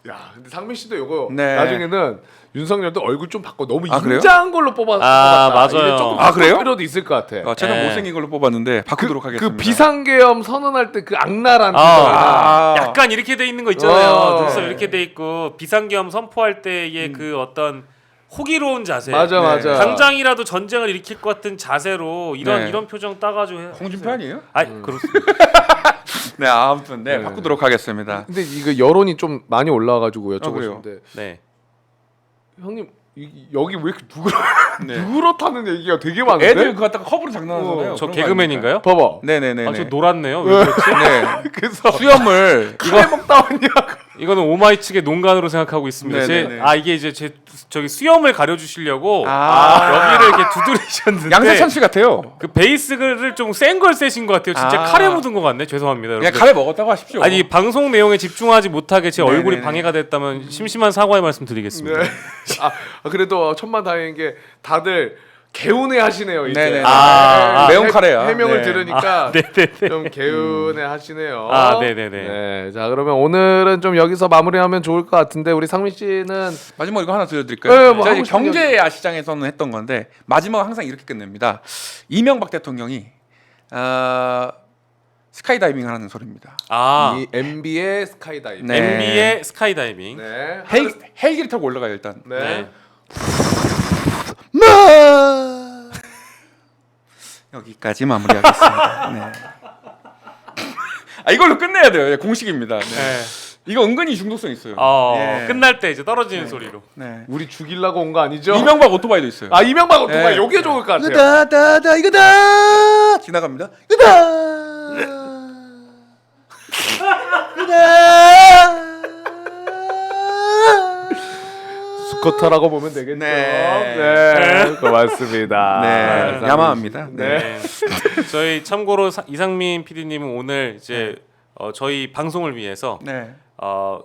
야, 근데 상민 씨도 이거 네. 나중에는 윤석열도 얼굴 좀 바꿔 너무 아, 그래요? 인자한 걸로 뽑았다. 맞아요. 이게 조금 아, 그래요? 바꿀 필요도 있을 것 같아. 제가 네. 못생긴 걸로 뽑았는데 바꾸도록 그 하겠습니다. 비상계엄 선언할 때 그 악랄한 아. 약간 이렇게 돼 있는 거 있잖아요. 눈썹 네. 이렇게 돼 있고 비상계엄 선포할 때의 그 어떤 호기로운 자세. 맞아 네. 맞아. 당장이라도 전쟁을 일으킬 것 같은 자세로 네. 이런 표정 따가지고 해. 홍준표 아니에요? 그렇습니다. 네, 아무튼 네. 바꾸도록 하겠습니다. 근데 이거 여론이 좀 많이 올라와가지고 그래요? 여쭤보시는데 네. 형님 여기 왜 이렇게 네. 누그렇다는 얘기가 되게 많은데? 애들 그거 갖다가 허브로 장난하잖아요. 저 그런 거 개그맨인가요? 봐봐. 네네네. 저 노랗네요. 왜 그렇지? 네. 그래서 수염을 카레 먹다 왔냐고. 이거는 오마이 측의 농간으로 생각하고 있습니다. 네네네. 이게 이제 저기 수염을 가려주시려고 아. 여기를 이렇게 두드리셨는데 양세찬 씨 같아요. 그 베이스를 좀 센 걸 쓰신 것 같아요. 진짜 아. 카레 묻은 것 같네. 죄송합니다. 그냥 여러분들. 카레 먹었다고 하십시오. 아니 방송 내용에 집중하지 못하게 제 네네네. 얼굴이 방해가 됐다면 심심한 사과의 말씀 드리겠습니다. 네. 그래도 천만다행인 게 다들 개운해 하시네요 이제. 네네. 매운 카레야. 해명을 네. 들으니까 네네네. 좀 개운해 하시네요. 네네네. 네, 자 그러면 오늘은 좀 여기서 마무리하면 좋을 것 같은데 우리 상민 씨는 마지막 이거 하나 들려드릴까요? 네, 뭐 제가 하고 이제 경제 야시장에서는 했던 건데 마지막 항상 이렇게 끝냅니다. 이명박 대통령이 스카이다이빙을 하는 소리입니다. 이 MB의 스카이다이빙. 네. MB의 스카이다이빙. 네. 헬기를 타고 올라가요 일단. 네. 네. 여기까지 마무리하겠습니다. 네. 이걸로 끝내야 돼요. 공식입니다. 네. 네. 이거 은근히 중독성 있어요. 예. 끝날 때 이제 떨어지는 소리로. 네. 우리 죽이려고 온 거 아니죠? 이명박 오토바이도 있어요. 이명박 오토바이 네. 요게 좋을 것 같아요. 이거다 이거다 지나갑니다. 이거다 스쿠터라고 보면 되겠죠. 네. 네. 고맙습니다. 네. 상민 야마합니다. 씨. 네. 저희 참고로 이상민 PD님은 오늘 이제 저희 방송을 위해서 네.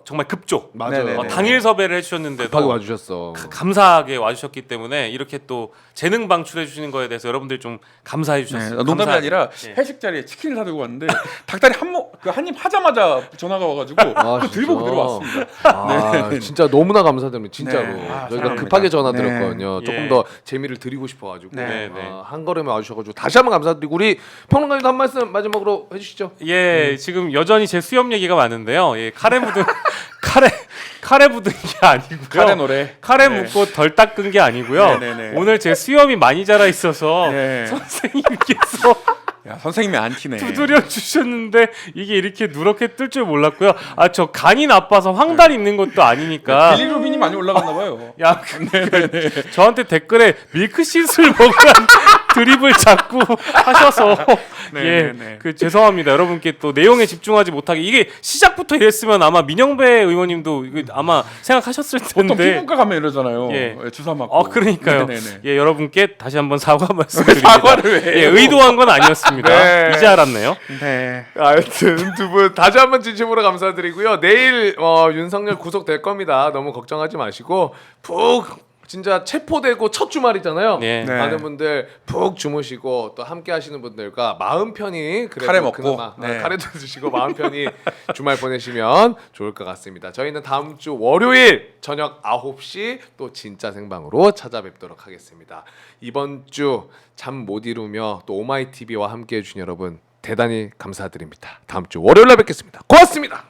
정말 급조 맞아요. 네네네. 당일 섭외를 해주셨는데도 급하게 와주셨어. 감사하게 와주셨기 때문에 이렇게 또 재능 방출해 주시는 거에 대해서 여러분들이 좀 감사해 네. 주셨어요. 농담이 감사하게. 아니라 예. 회식 자리에 치킨을 사들고 왔는데 닭다리 한입 하자마자 전화가 와가지고 그 들고 그대로 왔습니다. 네. 진짜 너무나 감사드립니다. 진짜로. 네. 저희가 사랑합니다. 급하게 전화 네. 드렸거든요. 조금 예. 더 재미를 드리고 싶어가지고 네. 한 걸음에 와주셔가지고 다시 한번 감사드리고 우리 평론가님도 한 말씀 마지막으로 해주시죠. 예, 지금 여전히 제 수염 얘기가 많은데요. 예, 카레 묻은 카레 묻은 게 아니고요. 카레 노래. 카레 네. 묻고 덜 닦은 게 아니고요. 네네네. 오늘 제 수염이 많이 자라 있어서 네. 선생님께서 야, 선생님이 안 튀네. 두드려 주셨는데 이게 이렇게 누렇게 뜰 줄 몰랐고요. 저 간이 나빠서 황달 있는 것도 아니니까. 빌리 로빈이 많이 올라갔나 봐요. 야, 저한테 댓글에 밀크시슬 먹으란 드립을 자꾸 하셔서 네. 죄송합니다. 여러분께 또 내용에 집중하지 못하게 이게 시작부터 이랬으면 아마 민영배 의원님도 이거 아마 생각하셨을 보통 텐데. 피부과 가면 이러잖아요. 예. 주사 맞고. 그러니까요. 네네네. 예, 여러분께 다시 한번 사과 말씀드립니다. 사과를 왜 예, 해요? 의도한 건 아니었습니다. 네. 이제 알았네요. 네. 하여튼 두 분 다시 한번 진심으로 감사드리고요. 내일 윤석열 구속될 겁니다. 너무 걱정하지 마시고 푹 진짜 체포되고 첫 주말이잖아요. 네. 네. 많은 분들 푹 주무시고 또 함께 하시는 분들과 마음 편히 그래도 카레 먹고, 그나마 네. 카레도 드시고 마음 편히 주말 보내시면 좋을 것 같습니다. 저희는 다음 주 월요일 저녁 9시 또 진짜 생방으로 찾아뵙도록 하겠습니다. 이번 주 잠 못 이루며 또 오마이TV와 함께 해주신 여러분 대단히 감사드립니다. 다음 주 월요일에 뵙겠습니다. 고맙습니다.